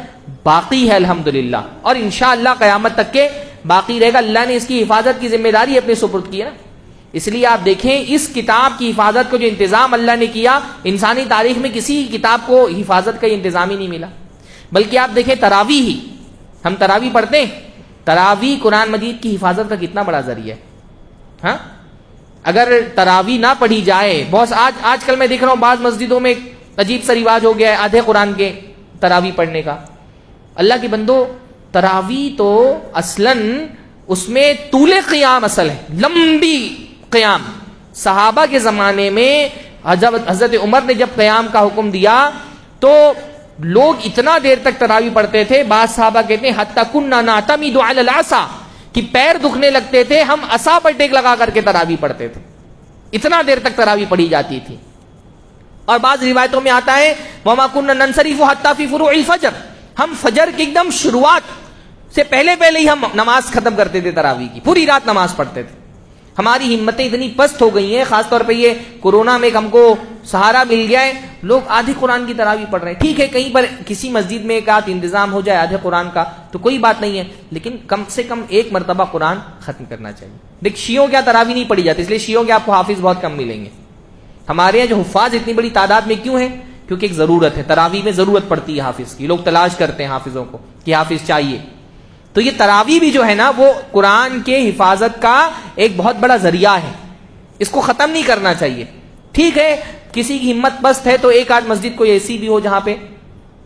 باقی ہے الحمدللہ, اور انشاءاللہ قیامت تک کے باقی رہے گا. اللہ نے اس کی حفاظت کی ذمہ داری اپنے سپرد کی ہے نا. اس لیے آپ دیکھیں اس کتاب کی حفاظت کو جو انتظام اللہ نے کیا, انسانی تاریخ میں کسی کتاب کو حفاظت کا انتظام ہی نہیں ملا. بلکہ آپ دیکھیں تراویح ہی, ہم تراویح پڑھتے ہیں, تراویح قرآن مجید کی حفاظت کا کتنا بڑا ذریعہ ہے. ہاں اگر تراویح نہ پڑھی جائے، بہت آج کل میں دیکھ رہا ہوں بعض مسجدوں میں عجیب سا رواج ہو گیا ہے آدھے قرآن کے تراویح پڑھنے کا. اللہ کے بندو، تراویح تو اصلاً اس میں طول قیام اصل ہے، لمبی قیام. صحابہ کے زمانے میں حضرت عمر نے جب قیام کا حکم دیا تو لوگ اتنا دیر تک تراویح پڑھتے تھے. بعض صحابہ کہتے ہیں حتی کننا نعتمد علی العصا، کہ پیر دکھنے لگتے تھے، ہم عصا پر ٹیک لگا کر کے تراویح پڑھتے تھے. اتنا دیر تک تراویح پڑھی جاتی تھی. اور بعض روایتوں میں آتا ہے وما كنا ننصرف حتى في فروع الفجر، ہم فجر کی ایک دم شروعات سے پہلے ہی ہم نماز ختم کرتے تھے، تراویح کی پوری رات نماز پڑھتے تھے. ہماری ہمتیں اتنی پست ہو گئی ہیں، خاص طور پہ یہ کورونا میں ہم کو سہارا مل گیا ہے، لوگ آدھی قرآن کی تراویح پڑھ رہے ہیں. ٹھیک ہے کہیں پر کسی مسجد میں ایک آدھ انتظام ہو جائے آدھے قرآن کا تو کوئی بات نہیں ہے، لیکن کم سے کم ایک مرتبہ قرآن ختم کرنا چاہیے. دیکھ شیعوں کیا تراویح نہیں پڑھی جاتی، اس لیے شیعوں کے آپ کو حافظ بہت کم ملیں گے. ہمارے یہاں جو حفاظ اتنی بڑی تعداد میں کیوں ہیں؟ کیونکہ ایک ضرورت ہے، تراویح میں ضرورت پڑتی ہے حافظ کی، لوگ تلاش کرتے ہیں حافظوں کو کہ حافظ چاہیے. تو یہ تراویح بھی جو ہے نا وہ قرآن کے حفاظت کا ایک بہت بڑا ذریعہ ہے، اس کو ختم نہیں کرنا چاہیے. ٹھیک ہے کسی کی ہمت پست ہے تو ایک آدھ مسجد کوئی ایسی بھی ہو جہاں پہ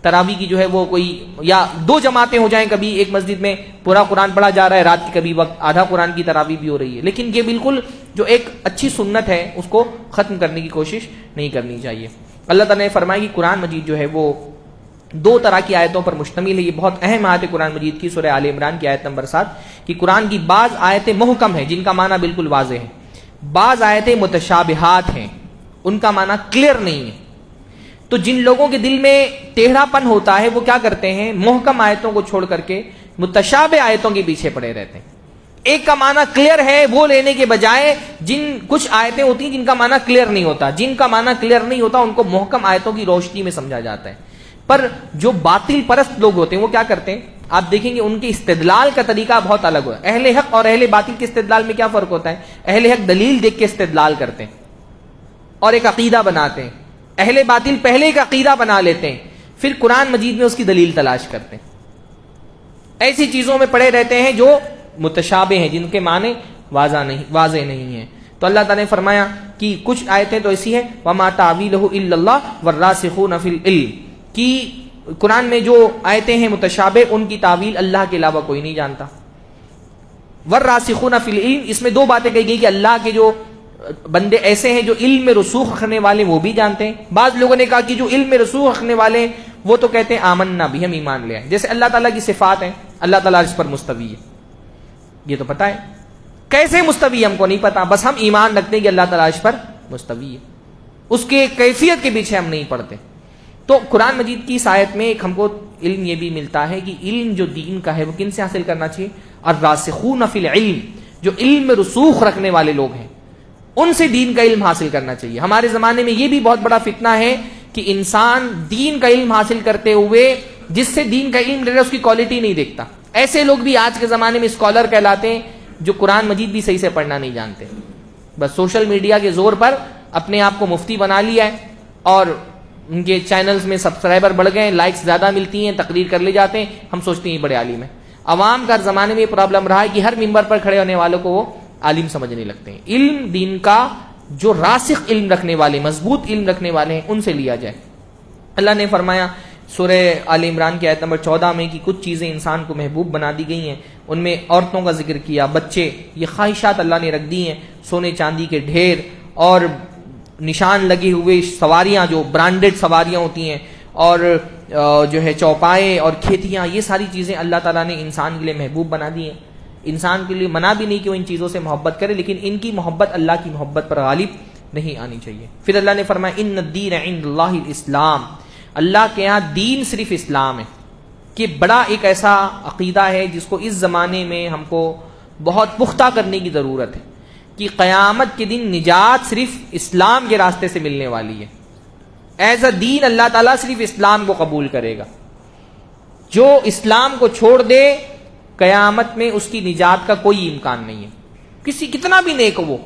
تراویح کی جو ہے وہ کوئی یا دو جماعتیں ہو جائیں، کبھی ایک مسجد میں پورا قرآن پڑھا جا رہا ہے رات کی، کبھی وقت آدھا قرآن کی تراویح بھی ہو رہی ہے. لیکن یہ بالکل جو ایک اچھی سنت ہے اس کو ختم کرنے کی کوشش نہیں کرنی چاہیے. اللہ تعالیٰ نے فرمایا کہ قرآن مجید جو ہے وہ دو طرح کی آیتوں پر مشتمل ہے. یہ بہت اہم آیت ہے قرآن مجید کی، سورہ آل عمران کی آیت نمبر 7، کہ قرآن کی بعض آیتیں محکم ہیں جن کا معنی بالکل واضح ہے، بعض آیتیں متشابہات ہیں ان کا معنی کلیئر نہیں ہے. تو جن لوگوں کے دل میں ٹیڑھا پن ہوتا ہے وہ کیا کرتے ہیں، محکم آیتوں کو چھوڑ کر کے متشابہ آیتوں کے پیچھے پڑے رہتے ہیں. ایک کا معنی کلیئر ہے وہ لینے کے بجائے کچھ آیتیں ہوتی ہیں جن کا معنی کلیئر نہیں ہوتا، جن کا معنی کلیئر نہیں ہوتا ان کو محکم آیتوں کی روشنی میں سمجھا جاتا ہے. پر جو باطل پرست لوگ ہوتے ہیں وہ کیا کرتے ہیں، آپ دیکھیں گے ان کے استدلال کا طریقہ بہت الگ ہے. اہل حق اور اہل باطل کے استدلال میں کیا فرق ہوتا ہے؟ اہل حق دلیل دیکھ کے استدلال کرتے ہیں اور ایک عقیدہ بناتے ہیں. اہل باطل پہلے ایک عقیدہ بنا لیتے ہیں پھر قرآن مجید میں اس کی دلیل تلاش کرتے ہیں. ایسی چیزوں میں پڑے رہتے ہیں جو متشابہ ہیں، جن کے معنی واضح نہیں ہیں. تو اللہ تعالیٰ نے فرمایا کہ کچھ آیتیں تو ایسی ہیں وَمَا تَعْوِيلُهُ إِلَّا اللَّهُ وَالرَّاسِخُونَ فِي الْعِلْمِ، کہ قرآن میں جو آیتیں ہیں متشابہ ان کی تعویل اللہ کے علاوہ کوئی نہیں جانتا. وَالرَّاسِخُونَ فِي الْعِلْمِ، اس میں دو باتیں کہی گئی کہ اللہ کے جو بندے ایسے ہیں جو علم میں رسوخ رکھنے والے وہ بھی جانتے ہیں. بعض لوگوں نے کہا کہ جو علم میں رسوخ رکھنے والے ہیں وہ تو کہتے ہیں آمنا بھی، ہم ایمان لے آئے. جیسے اللہ تعالیٰ کی صفات ہیں، اللہ تعالیٰ اس پر مستوی ہے، یہ تو پتہ ہے، کیسے مستوی ہم کو نہیں پتا، بس ہم ایمان رکھتے ہیں کہ اللہ تعالیٰ اس پر مستوی ہے، اس کے کیفیت کے پیچھے ہم نہیں پڑھتے. تو قرآن مجید کی اس آیت میں ایک ہم کو علم یہ بھی ملتا ہے کہ علم جو دین کا ہے وہ کن سے حاصل کرنا چاہیے؟ الراسخون فی العلم، جو علم میں رسوخ رکھنے والے لوگ ہیں ان سے دین کا علم حاصل کرنا چاہیے. ہمارے زمانے میں یہ بھی بہت بڑا فتنہ ہے کہ انسان دین کا علم حاصل کرتے ہوئے جس سے دین کا علم لے رہا ہے اس کی کوالٹی نہیں دیکھتا. ایسے لوگ بھی آج کے زمانے میں اسکالر کہلاتے ہیں جو قرآن مجید بھی صحیح سے پڑھنا نہیں جانتے، بس سوشل میڈیا کے زور پر اپنے آپ کو مفتی بنا لیا ہے اور ان کے چینلز میں سبسکرائبر بڑھ گئے ہیں، لائکس زیادہ ملتی ہیں، تقریر کر لے جاتے ہیں، ہم سوچتے ہیں یہ بڑے عالم ہیں. عوام کا زمانے میں یہ پرابلم رہا ہے کہ ہر ممبر پر کھڑے ہونے والوں کو وہ عالم سمجھنے لگتے ہیں. علم دین کا جو راسخ علم رکھنے والے، مضبوط علم رکھنے والے ہیں ان سے لیا جائے. اللہ نے فرمایا سورہ آل عمران کی آیت نمبر 14 میں کہ کچھ چیزیں انسان کو محبوب بنا دی گئی ہیں، ان میں عورتوں کا ذکر کیا، بچے، یہ خواہشات اللہ نے رکھ دی ہیں، سونے چاندی کے ڈھیر اور نشان لگے ہوئے سواریاں جو برانڈڈ سواریاں ہوتی ہیں، اور جو ہے چوپائے اور کھیتیاں، یہ ساری چیزیں اللہ تعالیٰ نے انسان کے لیے محبوب بنا دی ہیں. انسان کے لیے منع بھی نہیں کہ وہ ان چیزوں سے محبت کرے، لیکن ان کی محبت اللہ کی محبت پر غالب نہیں آنی چاہیے. پھر اللہ نے فرمایا ان الدین عند اللہ الاسلام، اللہ کے ہاں دین صرف اسلام ہے. کہ بڑا ایک ایسا عقیدہ ہے جس کو اس زمانے میں ہم کو بہت پختہ کرنے کی ضرورت ہے کہ قیامت کے دن نجات صرف اسلام کے راستے سے ملنے والی ہے. ایز اے دین اللہ تعالیٰ صرف اسلام کو قبول کرے گا. جو اسلام کو چھوڑ دے قیامت میں اس کی نجات کا کوئی امکان نہیں ہے. کتنا بھی نیک ہو وہ،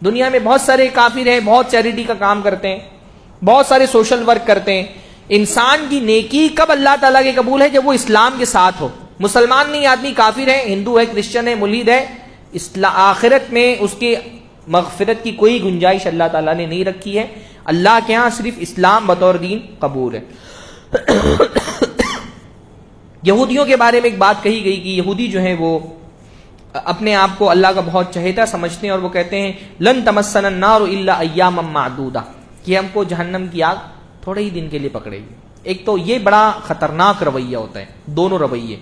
دنیا میں بہت سارے کافر ہیں، بہت چیریٹی کا کام کرتے ہیں، بہت سارے سوشل ورک کرتے ہیں. انسان کی نیکی کب اللہ تعالیٰ کے قبول ہے؟ جب وہ اسلام کے ساتھ ہو. مسلمان نہیں آدمی کافر ہے، ہندو ہے، کرسچن ہے، ملحد ہے، آخرت میں اس کے مغفرت کی کوئی گنجائش اللہ تعالیٰ نے نہیں رکھی ہے. اللہ کے ہاں صرف اسلام بطور دین قبول ہے. یہودیوں کے بارے میں ایک بات کہی گئی کہ یہودی جو ہیں وہ اپنے آپ کو اللہ کا بہت چہیتا سمجھتے ہیں اور وہ کہتے ہیں لن تمسنا النار الا ایاما معدودہ، کہ ہم کو جہنم کی آگ تھوڑے ہی دن کے لیے پکڑے گی. ایک تو یہ بڑا خطرناک رویہ ہوتا ہے، دونوں رویے.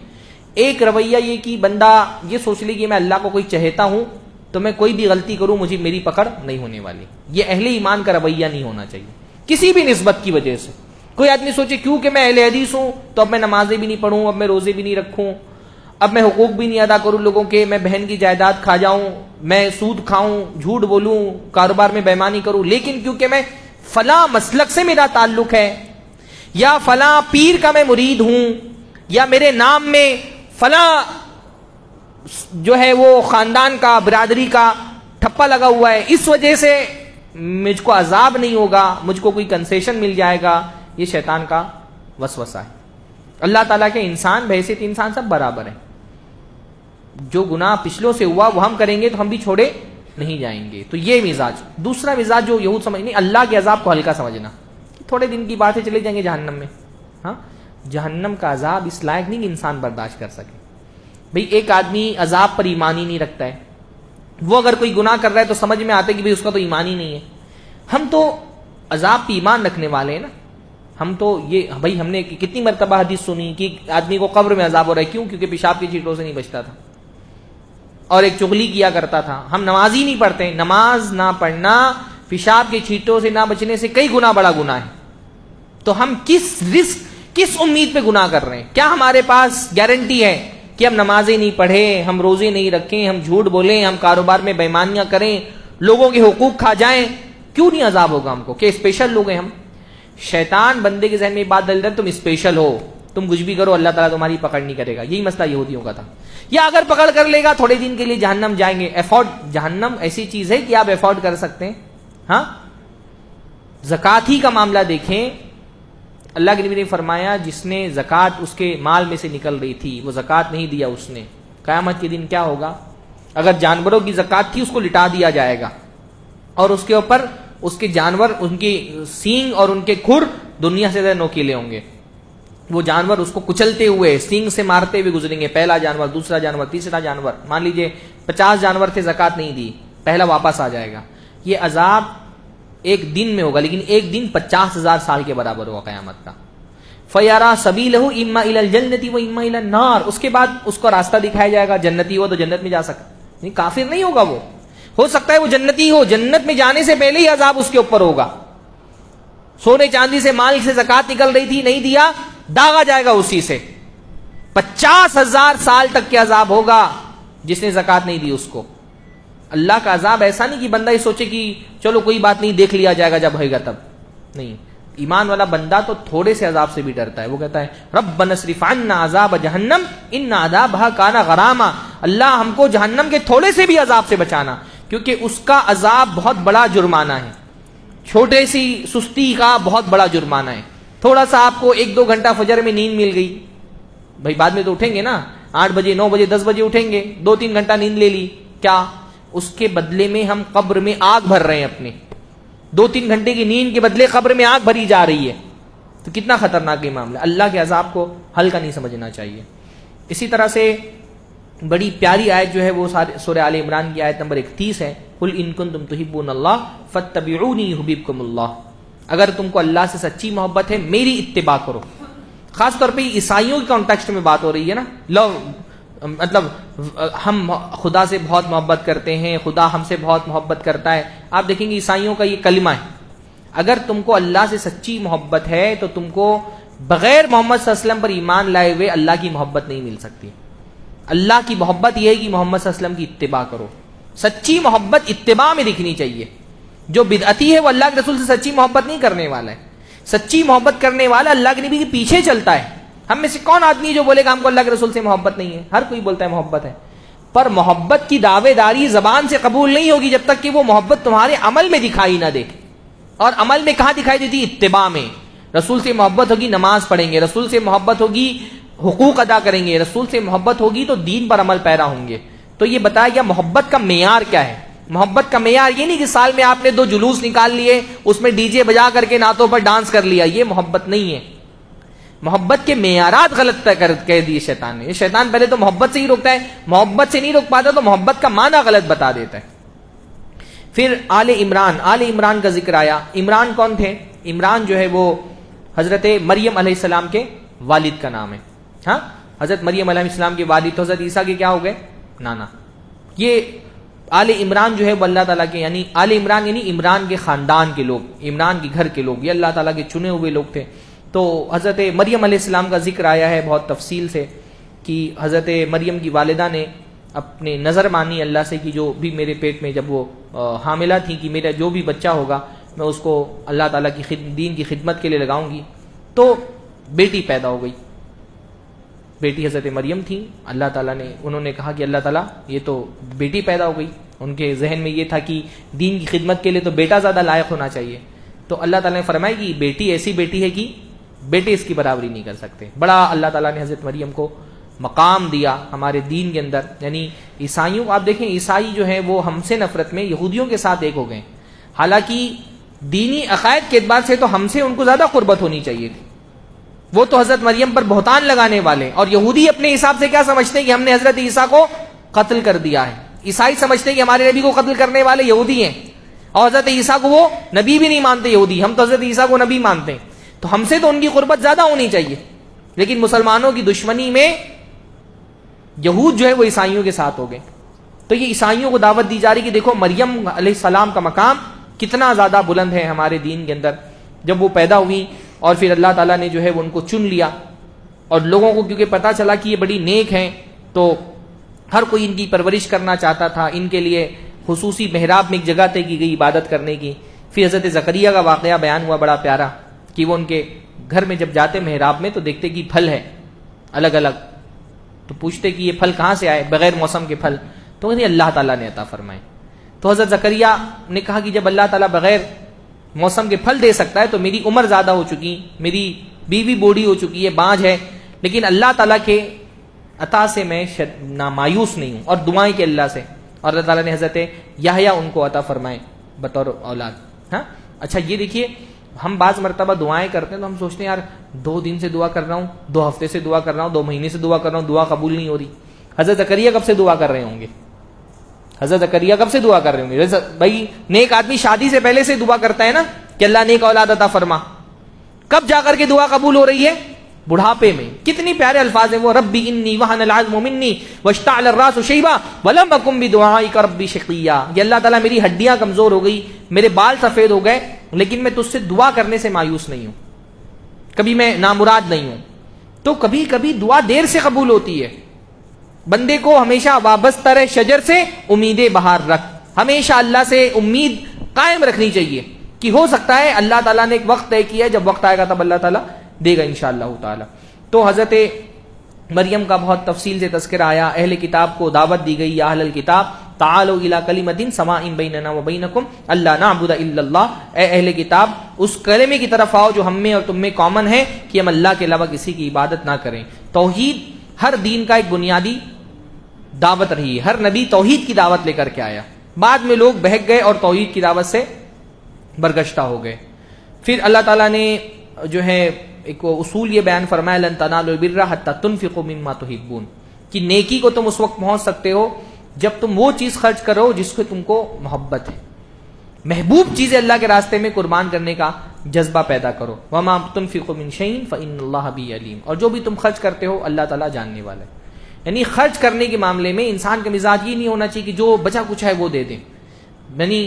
ایک رویہ یہ کہ بندہ یہ سوچ لے کہ میں اللہ کو کوئی چہیتا ہوں تو میں کوئی بھی غلطی کروں مجھے میری پکڑ نہیں ہونے والی. یہ اہل ایمان کا رویہ نہیں ہونا چاہیے کسی بھی نسبت کی وجہ سے. کوئی آدمی سوچے کیوں کہ میں اہل حدیث ہوں تو اب میں نمازیں بھی نہیں پڑھوں، اب میں روزے بھی نہیں رکھوں، اب میں حقوق بھی نہیں ادا کروں لوگوں کے، میں بہن کی جائیداد کھا جاؤں، میں سود کھاؤں، جھوٹ بولوں، کاروبار میں بےایمانی کروں، لیکن کیونکہ میں فلاں مسلک سے میرا تعلق ہے یا فلاں پیر کا میں مرید ہوں یا میرے نام میں فلاں جو ہے وہ خاندان کا برادری کا ٹھپا لگا ہوا ہے، اس وجہ سے مجھ کو عذاب نہیں ہوگا، مجھ کو کوئی کنسیشن مل جائے گا. یہ شیطان کا وسوسہ ہے. اللہ تعالیٰ کے انسان بحیثیت انسان سب برابر ہیں. جو گناہ پچھلوں سے ہوا وہ ہم کریں گے تو ہم بھی چھوڑے نہیں جائیں گے. تو یہ مزاج. دوسرا مزاج جو یہود سمجھنے، اللہ کے عذاب کو ہلکا سمجھنا، تھوڑے دن کی بات ہے چلے جائیں گے جہنم میں. ہاں، جہنم کا عذاب اس لائق نہیں کہ انسان برداشت کر سکے. بھئی ایک آدمی عذاب پر ایمان ہی نہیں رکھتا ہے، وہ اگر کوئی گناہ کر رہا ہے تو سمجھ میں آتا ہے کہ بھئی اس کا تو ایمان ہی نہیں ہے. ہم تو عذاب پہ ایمان رکھنے والے ہیں نا. ہم تو یہ بھائی ہم نے کتنی مرتبہ حدیث سنی کہ آدمی کو قبر میں عذاب ہو رہا ہے. کیوں؟ کیونکہ پیشاب کی چیٹوں سے نہیں بچتا تھا اور ایک چغلی کیا کرتا تھا. ہم نماز ہی نہیں پڑھتے. نماز نہ پڑھنا پیشاب کی چیٹوں سے نہ بچنے سے کئی گنا بڑا گناہ ہے. تو ہم کس رزق کس امید پہ گناہ کر رہے ہیں؟ کیا ہمارے پاس گارنٹی ہے کہ ہم نمازیں نہیں پڑھیں، ہم روزے نہیں رکھیں، ہم جھوٹ بولیں، ہم کاروبار میں بےایمانیاں کریں، لوگوں کے حقوق کھا جائیں، کیوں نہیں عذاب ہوگا ہم کو؟ کہ اسپیشل لوگ ہیں ہم؟ شیطان بندے کے ذہن میں بات ڈال دیتا ہے تم اسپیشل ہو، تم کچھ بھی کرو اللہ تعالیٰ تمہاری پکڑ نہیں کرے گا. یہی مسئلہ یہودیوں کا تھا. یا اگر پکڑ کر لے گا تھوڑے دن کے لیے جہنم جائیں گے. افورڈ، جہنم ایسی چیز ہے کہ آپ افورڈ کر سکتے ہیں. ہاں، زکوٰۃ ہی کا معاملہ دیکھیں. اللہ کے نبی نے فرمایا جس نے زکوٰۃ اس کے مال میں سے نکل رہی تھی وہ زکوٰۃ نہیں دیا اس نے، قیامت کے دن کیا ہوگا؟ اگر جانوروں کی زکوٰۃ تھی اس کو لٹا دیا جائے گا اور اس کے اوپر اس کے جانور، ان کی سینگ اور ان کے کھر دنیا سے زیادہ نوکیلے ہوں گے. وہ جانور اس کو کچلتے ہوئے سینگ سے مارتے ہوئے گزریں گے. پہلا جانور، دوسرا جانور، تیسرا جانور. مان لیجئے 50 جانور تھے، زکوٰۃ نہیں دی، پہلا واپس آ جائے گا. یہ عذاب ایک دن میں ہوگا لیکن ایک دن 50,000 سال کے برابر ہوگا قیامت کا. فَيَرَى سَبِيلَهُ إِمَّا إِلَى الْجَنَّةِ وَإِمَّا إِلَى النَّارِ. اس کے بعد اس کو راستہ دکھایا جائے گا. جنتی ہو تو جنت میں جا سکتا، نہیں کافر نہیں ہوگا وہ. ہو سکتا ہے وہ جنتی ہو، جنت میں جانے سے پہلے ہی عذاب اس کے اوپر ہوگا. سونے چاندی سے مال سے زکوٰۃ نکل رہی تھی، نہیں دیا، داغا جائے گا اسی سے. 50,000 سال تک کے عذاب ہوگا جس نے زکوٰۃ نہیں دی اس کو. اللہ کا عذاب ایسا نہیں کہ بندہ یہ سوچے کہ چلو کوئی بات نہیں دیکھ لیا جائے گا جب ہوئے گا تب. نہیں، ایمان والا بندہ تو تھوڑے سے عذاب سے بھی ڈرتا ہے. وہ کہتا ہے ربنا اصرف عنا عذاب جہنم ان عذابها کان غراما. اللہ ہم کو جہنم کے تھوڑے سے بھی عذاب سے بچانا، کیونکہ اس کا عذاب بہت بڑا جرمانہ ہے. چھوٹے سی سستی کا بہت بڑا جرمانہ ہے. تھوڑا سا آپ کو 1-2 گھنٹہ فجر میں نیند مل گئی، بھائی بعد میں تو اٹھیں گے نا، 8 بجے 9 بجے 10 بجے اٹھیں گے، 2-3 گھنٹہ نیند لے لی، کیا اس کے بدلے میں ہم قبر میں آگ بھر رہے ہیں اپنے. 2-3 گھنٹے کی نیند کے بدلے قبر میں آگ بھری جا رہی ہے. تو کتنا خطرناک یہ معاملہ. اللہ کے عذاب کو ہلکا نہیں سمجھنا چاہیے. اسی طرح سے بڑی پیاری آیت جو ہے وہ سورہ آل عمران کی آیت نمبر 31 ہے. قل ان کنتم تحبون اللہ فاتبعونی یحببکم اللہ. اگر تم کو اللہ سے سچی محبت ہے میری اتباع کرو. خاص طور پہ عیسائیوں کے کانٹیکسٹ میں بات ہو رہی ہے نا. لو مطلب ہم خدا سے بہت محبت کرتے ہیں، خدا ہم سے بہت محبت کرتا ہے. آپ دیکھیں گے عیسائیوں کا یہ کلمہ ہے. اگر تم کو اللہ سے سچی محبت ہے تو تم کو بغیر محمد صلی اللہ علیہ وسلم پر ایمان لائے ہوئے اللہ کی محبت نہیں مل سکتی. اللہ کی محبت یہ ہے کہ محمد صلی اللہ علیہ وسلم کی اتباع کرو. سچی محبت اتباع میں دکھنی چاہیے. جو بدعتی ہے وہ اللہ کے رسول سے سچی محبت نہیں کرنے والا ہے. سچی محبت کرنے والا اللہ کے نبی کے پیچھے چلتا ہے. ہم میں سے کون آدمی جو بولے گا ہم کو اللہ کے رسول سے محبت نہیں ہے؟ ہر کوئی بولتا ہے محبت ہے، پر محبت کی دعوے داری زبان سے قبول نہیں ہوگی جب تک کہ وہ محبت تمہارے عمل میں دکھائی نہ دے. اور عمل میں کہاں دکھائی دیتی؟ اتباع میں. رسول سے محبت ہوگی نماز پڑھیں گے، رسول سے محبت ہوگی حقوق ادا کریں گے، رسول سے محبت ہوگی تو دین پر عمل پیرا ہوں گے. تو یہ بتایا گیا محبت کا معیار کیا ہے. محبت کا معیار یہ نہیں کہ سال میں آپ نے 2 جلوس نکال لیے، اس میں ڈی جے بجا کر کے نعتوں پر ڈانس کر لیا، یہ محبت نہیں ہے. محبت کے معیارات غلط طے کہہ دیے شیطان نے. یہ شیطان پہلے تو محبت سے ہی روکتا ہے، محبت سے نہیں روک پاتا تو محبت کا معنی غلط بتا دیتا ہے. پھر آل عمران کا ذکر آیا. عمران کون تھے؟ عمران جو ہے وہ حضرت مریم علیہ السلام کے والد کا نام ہے. ہاں، حضرت مریم علیہ السلام کے والد تو حضرت عیسیٰ کے کیا ہو گئے؟ نانا. یہ آل عمران جو ہے وہ اللہ تعالیٰ کے، یعنی آل عمران یعنی عمران کے خاندان کے لوگ، عمران کے گھر کے لوگ، یہ اللہ تعالیٰ کے چنے ہوئے لوگ تھے. تو حضرت مریم علیہ السلام کا ذکر آیا ہے بہت تفصیل سے کہ حضرت مریم کی والدہ نے اپنے نظر مانی اللہ سے کہ جو بھی میرے پیٹ میں جب وہ حاملہ تھی کہ میرا جو بھی بچہ ہوگا میں اس کو اللہ تعالیٰ کی دین کی خدمت کے لیے لگاؤں گی. تو بیٹی پیدا ہو گئی. بیٹی حضرت مریم تھی. اللہ تعالیٰ نے، انہوں نے کہا کہ اللہ تعالیٰ یہ تو بیٹی پیدا ہو گئی. ان کے ذہن میں یہ تھا کہ دین کی خدمت کے لیے تو بیٹا زیادہ لائق ہونا چاہیے. تو اللہ تعالیٰ نے فرمایا کہ بیٹی ایسی بیٹی ہے کہ بیٹے اس کی برابری نہیں کر سکتے. بڑا اللہ تعالیٰ نے حضرت مریم کو مقام دیا ہمارے دین کے اندر. یعنی عیسائیوں، آپ دیکھیں عیسائی جو ہیں وہ ہم سے نفرت میں یہودیوں کے ساتھ ایک ہو گئے، حالانکہ دینی عقائد کے اعتبار سے تو ہم سے ان کو زیادہ قربت ہونی چاہیے تھی. وہ تو حضرت مریم پر بہتان لگانے والے، اور یہودی اپنے حساب سے کیا سمجھتے ہیں کہ ہم نے حضرت عیسیٰ کو قتل کر دیا ہے. عیسائی سمجھتے ہیں کہ ہمارے نبی کو قتل کرنے والے یہودی ہیں، اور حضرت عیسیٰ کو وہ نبی بھی نہیں مانتے یہودی. ہم تو حضرت عیسیٰ کو نبی مانتے ہیں، تو ہم سے تو ان کی قربت زیادہ ہونی چاہیے. لیکن مسلمانوں کی دشمنی میں یہود جو ہے وہ عیسائیوں کے ساتھ ہو گئے. تو یہ عیسائیوں کو دعوت دی جا رہی کہ دیکھو مریم علیہ السلام کا مقام کتنا زیادہ بلند ہے ہمارے دین کے اندر. جب وہ پیدا ہوئی اور پھر اللہ تعالیٰ نے جو ہے وہ ان کو چن لیا، اور لوگوں کو کیونکہ پتا چلا کہ یہ بڑی نیک ہیں تو ہر کوئی ان کی پرورش کرنا چاہتا تھا. ان کے لیے خصوصی محراب میں ایک جگہ طے کی گئی عبادت کرنے کی. پھر حضرت زکریا کا واقعہ بیان ہوا بڑا پیارا کہ وہ ان کے گھر میں جب جاتے محراب میں تو دیکھتے کہ پھل ہے الگ الگ، تو پوچھتے کہ یہ پھل کہاں سے آئے، بغیر موسم کے پھل. تو کہتے اللہ تعالیٰ نے عطا فرمائے. تو حضرت زکریا نے کہا کہ جب اللہ تعالیٰ بغیر موسم کے پھل دے سکتا ہے تو میری عمر زیادہ ہو چکی، میری بیوی بوڑھی ہو چکی ہے، بانجھ ہے، لیکن اللہ تعالیٰ کے عطا سے میں مایوس نہیں ہوں، اور دعائیں کہ اللہ سے. اور اللہ تعالیٰ نے حضرت یحییٰ ان کو عطا فرمائے بطور اولاد. ہاں اچھا، یہ دیکھیے ہم بعض مرتبہ دعائیں کرتے ہیں تو ہم سوچتے ہیں یار 2 دن سے دعا کر رہا ہوں، 2 ہفتے سے دعا کر رہا ہوں، 2 مہینے سے دعا کر رہا ہوں، دعا قبول نہیں ہو رہی. حضرت زکریا کب سے دعا کر رہے ہوں گے؟ حضرت زکریا کب سے دعا کر رہے ہوں گے؟ بھائی نیک آدمی شادی سے پہلے سے دعا کرتا ہے نا کہ اللہ نیک اولاد عطا فرما. کب جا کر کے دعا قبول ہو رہی ہے؟ بڑھاپے میں. کتنی پیارے الفاظ ہیں وہ، ربی انی وہن العظم منی واشتعل الراس شیبا ولم اکن بدعائک ربی شقیا. یہ اللہ تعالیٰ میری ہڈیاں کمزور ہو گئی، میرے بال سفید ہو گئے، لیکن میں تجھ سے دعا کرنے سے مایوس نہیں ہوں، کبھی میں نامراد نہیں ہوں. تو کبھی کبھی دعا دیر سے قبول ہوتی ہے. بندے کو ہمیشہ وابستہ رہ شجر سے امید بہار رکھ، ہمیشہ اللہ سے امید قائم رکھنی چاہیے کہ ہو سکتا ہے اللہ تعالیٰ نے ایک وقت طے کیا ہے، جب وقت آئے گا تب اللہ تعالیٰ دے گا انشاءاللہ تعالیٰ. تو حضرت مریم کا بہت تفصیل سے تذکرہ آیا. اہل کتاب کو دعوت دی گئی، یا اہل الکتاب تعالوا الی کلمۃ سواء بیننا وبینکم الا نعبد الا اللہ. اے اہل کتاب اس کلمے کی طرف آؤ جو ہم میں اور تم میں کامن ہے کہ ہم اللہ کے علاوہ کسی کی عبادت نہ کریں. توحید ہر دین کا ایک بنیادی دعوت رہی ہے. ہر نبی توحید کی دعوت لے کر کے آیا، بعد میں لوگ بہک گئے اور توحید کی دعوت سے برگشتہ ہو گئے. پھر اللہ تعالیٰ نے جو ہے ایک اصول یہ بیان فرمایا لن تنالوا البر حتى تنفقوا مما تحبون، کہ نیکی کو تم اس وقت پہنچ سکتے ہو جب تم وہ چیز خرچ کرو جس کو تم کو محبت ہے. محبوب چیزیں اللہ کے راستے میں قربان کرنے کا جذبہ پیدا کرو. وما تنفقوا من شيء فإن الله به عليم. اور جو بھی تم خرچ کرتے ہو اللہ تعالیٰ جاننے والا ہے. یعنی خرچ کرنے کے معاملے میں انسان کا مزاج یہ نہیں ہونا چاہیے کہ جو بچا کچھ ہے وہ دے دیں، یعنی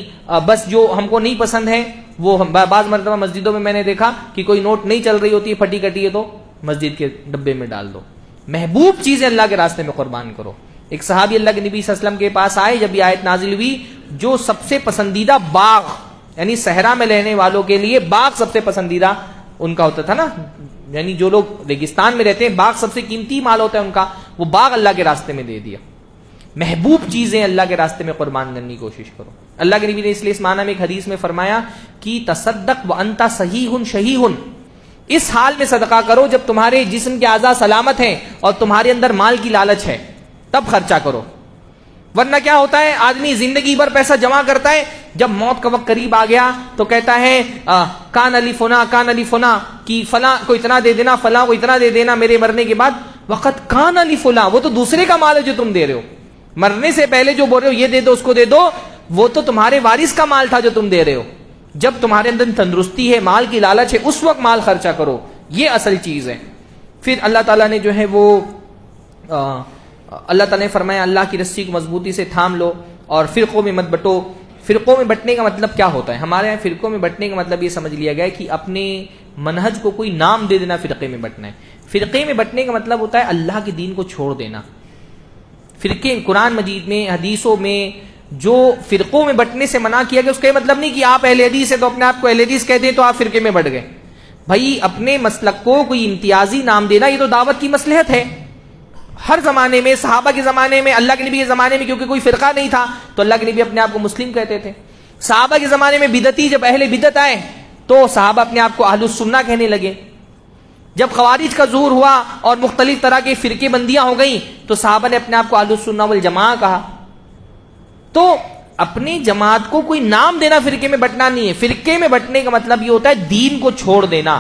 بس جو ہم کو نہیں پسند ہے وہ بعض مرتبہ مسجدوں میں نے دیکھا کہ کوئی نوٹ نہیں چل رہی ہوتی ہے، پھٹی کٹی ہے تو مسجد کے ڈبے میں ڈال دو. محبوب چیزیں اللہ کے راستے میں قربان کرو. ایک صحابی اللہ کے نبی صلی اللہ علیہ وسلم کے پاس آئے جب یہ آیت نازل ہوئی، جو سب سے پسندیدہ باغ، یعنی صحرا میں رہنے والوں کے لیے باغ سب سے پسندیدہ ان کا ہوتا تھا نا، یعنی جو لوگ ریگستان میں رہتے ہیں باغ سب سے قیمتی مال ہوتا ہے ان کا، وہ باغ اللہ کے راستے میں دے دیا. محبوب چیزیں اللہ کے راستے میں قربان کرنے کی کوشش کرو. اللہ کے نبی نے اس لیے اس معنی میں ایک حدیث میں فرمایا کہ تصدق وانت صحیح شہیح، اس حال میں صدقہ کرو جب تمہارے جسم کے اعضاء سلامت ہیں اور تمہارے اندر مال کی لالچ ہے، تب خرچہ کرو. ورنہ کیا ہوتا ہے، آدمی زندگی بھر پیسہ جمع کرتا ہے، جب موت کا وقت قریب آ گیا تو کہتا ہے کان علی فنا، کان علی فنا، کہ فلاں کو اتنا دے دینا، فلاں کو اتنا دے دینا میرے مرنے کے بعد. وقت کان علی فلاں، وہ تو دوسرے کا مال ہے جو تم دے رہے ہو. مرنے سے پہلے جو بول رہے ہو یہ دے دو اس کو دے دو، وہ تو تمہارے وارث کا مال تھا جو تم دے رہے ہو. جب تمہارے اندر تندرستی ہے، مال کی لالچ ہے، اس وقت مال خرچہ کرو، یہ اصل چیز ہے. پھر اللہ تعالیٰ نے جو ہے وہ اللہ تعالیٰ نے فرمایا اللہ کی رسی کو مضبوطی سے تھام لو اور فرقوں میں مت بٹو. فرقوں میں بٹنے کا مطلب کیا ہوتا ہے؟ ہمارے یہاں فرقوں میں بٹنے کا مطلب یہ سمجھ لیا گیا ہے کہ اپنے منہج کو کوئی نام دے دینا فرقے میں بٹنا ہے. فرقے میں بٹنے کا مطلب ہوتا ہے اللہ کے دین کو چھوڑ دینا. فرقے قرآن مجید میں، حدیثوں میں جو فرقوں میں بٹنے سے منع کیا گیا اس کا یہ مطلب نہیں کہ آپ اہل حدیث ہیں تو اپنے آپ کو اہل حدیث کہتے ہیں تو آپ فرقے میں بٹ گئے. بھائی اپنے مسلک کو کوئی امتیازی نام دینا یہ تو دعوت کی مصلحت ہے. ہر زمانے میں، صحابہ کے زمانے میں، اللہ کے نبی کے زمانے میں کیونکہ کوئی فرقہ نہیں تھا تو اللہ کے نبی اپنے آپ کو مسلم کہتے تھے. صحابہ کے زمانے میں بدعتی جب اہل بدعت آئے تو صحابہ اپنے آپ کو اہل السنہ کہنے لگے. جب خوارج کا ظہور ہوا اور مختلف طرح کے فرقے بندیاں ہو گئیں تو صحابہ نے اپنے آپ کو اہل السنہ والجماعہ کہا. تو اپنی جماعت کو کوئی نام دینا فرقے میں بٹنا نہیں ہے. فرقے میں بٹنے کا مطلب یہ ہوتا ہے دین کو چھوڑ دینا.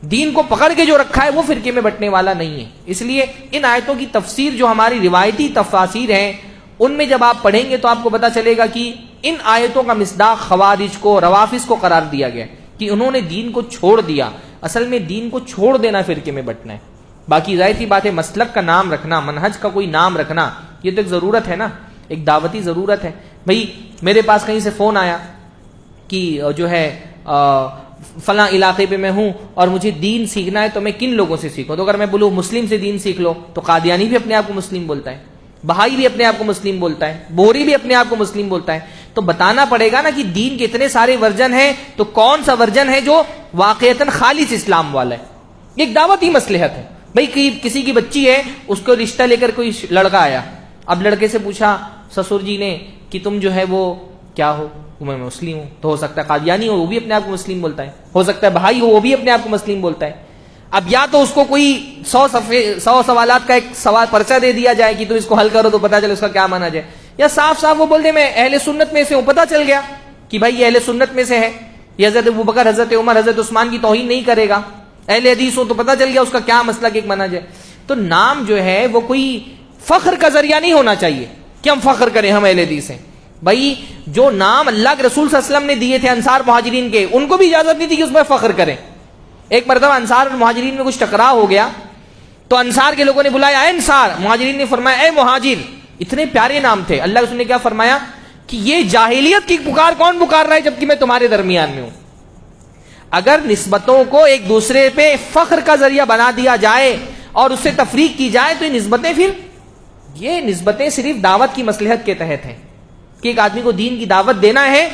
دین کو پکڑ کے جو رکھا ہے وہ فرقے میں بٹنے والا نہیں ہے. اس لیے ان آیتوں کی تفسیر جو ہماری روایتی تفاسیر ہیں ان میں جب آپ پڑھیں گے تو آپ کو پتا چلے گا کہ ان آیتوں کا مصداق خوارج کو، روافض کو قرار دیا گیا کہ انہوں نے دین کو چھوڑ دیا. اصل میں دین کو چھوڑ دینا فرقے میں بٹنا ہے. باقی ظاہر سی بات ہے مسلک کا نام رکھنا، منہج کا کوئی نام رکھنا یہ تو ایک ضرورت ہے نا، ایک دعوتی ضرورت ہے. بھائی میرے پاس کہیں سے فون آیا کہ جو ہے فلاں علاقے پہ میں ہوں اور مجھے دین سیکھنا ہے تو میں کن لوگوں سے سیکھوں؟ تو اگر میں بولوں مسلم سے دین سیکھ لو تو قادیانی بھی اپنے آپ کو مسلم بولتا ہے، بہائی بھی اپنے آپ کو مسلم بولتا ہے، بوری بھی اپنے آپ کو مسلم بولتا ہے. تو بتانا پڑے گا نا کہ دین کے اتنے سارے ورژن ہیں تو کون سا ورژن ہے جو واقعتاً خالص اسلام والا ہے. ایک دعوتی مصلحت ہے. بھائی کسی کی بچی ہے، اس کو رشتہ لے کر کوئی لڑکا آیا، اب لڑکے سے پوچھا سسر جی نے کہ تم جو ہے وہ کیا ہو؟ میں مسلم ہوں. تو ہو سکتا ہے قادیانی ہو وہ بھی اپنے آپ کو مسلم بولتا ہے، ہو سکتا ہے بہائی ہو وہ بھی اپنے آپ کو مسلم بولتا ہے. اب یا تو اس کو کوئی 100 سوالات کا ایک سوال پرچہ دے دیا جائے کہ تم اس کو حل کرو تو پتا چلے اس کا کیا مانا جائے، یا صاف صاف وہ بول دے میں اہل سنت میں سے ہوں، پتا چل گیا کہ بھائی یہ اہل سنت میں سے ہے. یہ حضرت ابوبکر، حضرت عمر، حضرت عثمان کی توہین نہیں کرے گا، اہل حدیث ہو تو پتا چل گیا اس کا کیا مسئلہ ایک مانا جائے. تو نام جو ہے وہ کوئی فخر کا ذریعہ نہیں ہونا چاہیے کہ ہم فخر کریں ہم اہل حدیث ہیں. بھائی جو نام اللہ کے رسول صلی اللہ علیہ وسلم نے دیے تھے انصار مہاجرین کے، ان کو بھی اجازت نہیں تھی کہ اس میں فخر کریں. ایک مرتبہ انصار اور مہاجرین میں کچھ ٹکراؤ ہو گیا تو انصار کے لوگوں نے بلایا اے انصار، مہاجرین نے فرمایا اے مہاجر. اتنے پیارے نام تھے. اللہ کے رسول نے کیا فرمایا کہ یہ جاہلیت کی پکار کون پکار رہا ہے جبکہ میں تمہارے درمیان میں ہوں. اگر نسبتوں کو ایک دوسرے پہ فخر کا ذریعہ بنا دیا جائے اور اس سے تفریق کی جائے تو یہ نسبتیں صرف دعوت کی مصلحت کے تحت ہیں کہ ایک آدمی کو دین کی دعوت دینا ہے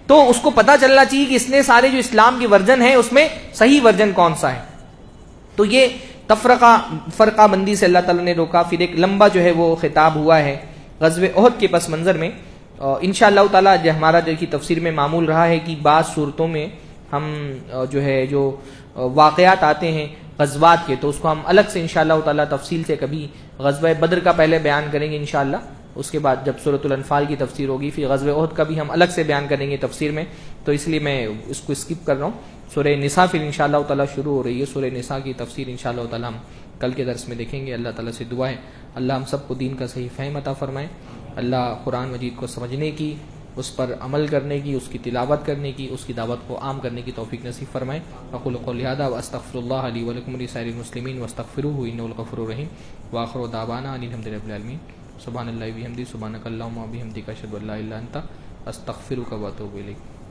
تو اس کو پتا چلنا چاہیے کہ اس نے سارے جو اسلام کے ورژن ہیں اس میں صحیح ورژن کون سا ہے. تو یہ فرقہ بندی سے اللہ تعالیٰ نے روکا. پھر ایک لمبا جو ہے وہ خطاب ہوا ہے غزوہ احد کے پس منظر میں. انشاءاللہ تعالیٰ ہمارا جو کی تفسیر میں معمول رہا ہے کہ بعض صورتوں میں ہم جو واقعات آتے ہیں غزوات کے تو اس کو ہم الگ سے انشاءاللہ تعالیٰ تفصیل سے کبھی غزوہ بدر کا پہلے بیان کریں گے انشاءاللہ، اس کے بعد جب سورۃ الانفال کی تفسیر ہوگی پھر غزوہ احد کا بھی ہم الگ سے بیان کریں گے تفسیر میں. تو اس لیے میں اس کو اسکپ کر رہا ہوں. سورہ نساء پھر انشاءاللہ تعالیٰ شروع ہو رہی ہے. سورہ نساء کی تفسیر انشاءاللہ تعالیٰ ہم کل کے درس میں دیکھیں گے. اللہ تعالیٰ سے دعا ہے اللہ ہم سب کو دین کا صحیح فہم عطا فرمائے. اللہ قرآن مجید کو سمجھنے کی، اس پر عمل کرنے کی، اس کی تلاوت کرنے کی، اس کی دعوت کو عام کرنے کی توفیق نصیب فرمائے. اقول قولی ھذا واستغفر اللہ لی ولکم ولسائر المسلمین واستغفروہ انہ الغفور الرحیم. وآخر دعوانا ان الحمد للہ رب العالمین. سبحان اللہ وبحمدہ سبحانک اللہم وبحمدک اشہد ان لا الہ الا انت استغفرک واتوب الیک.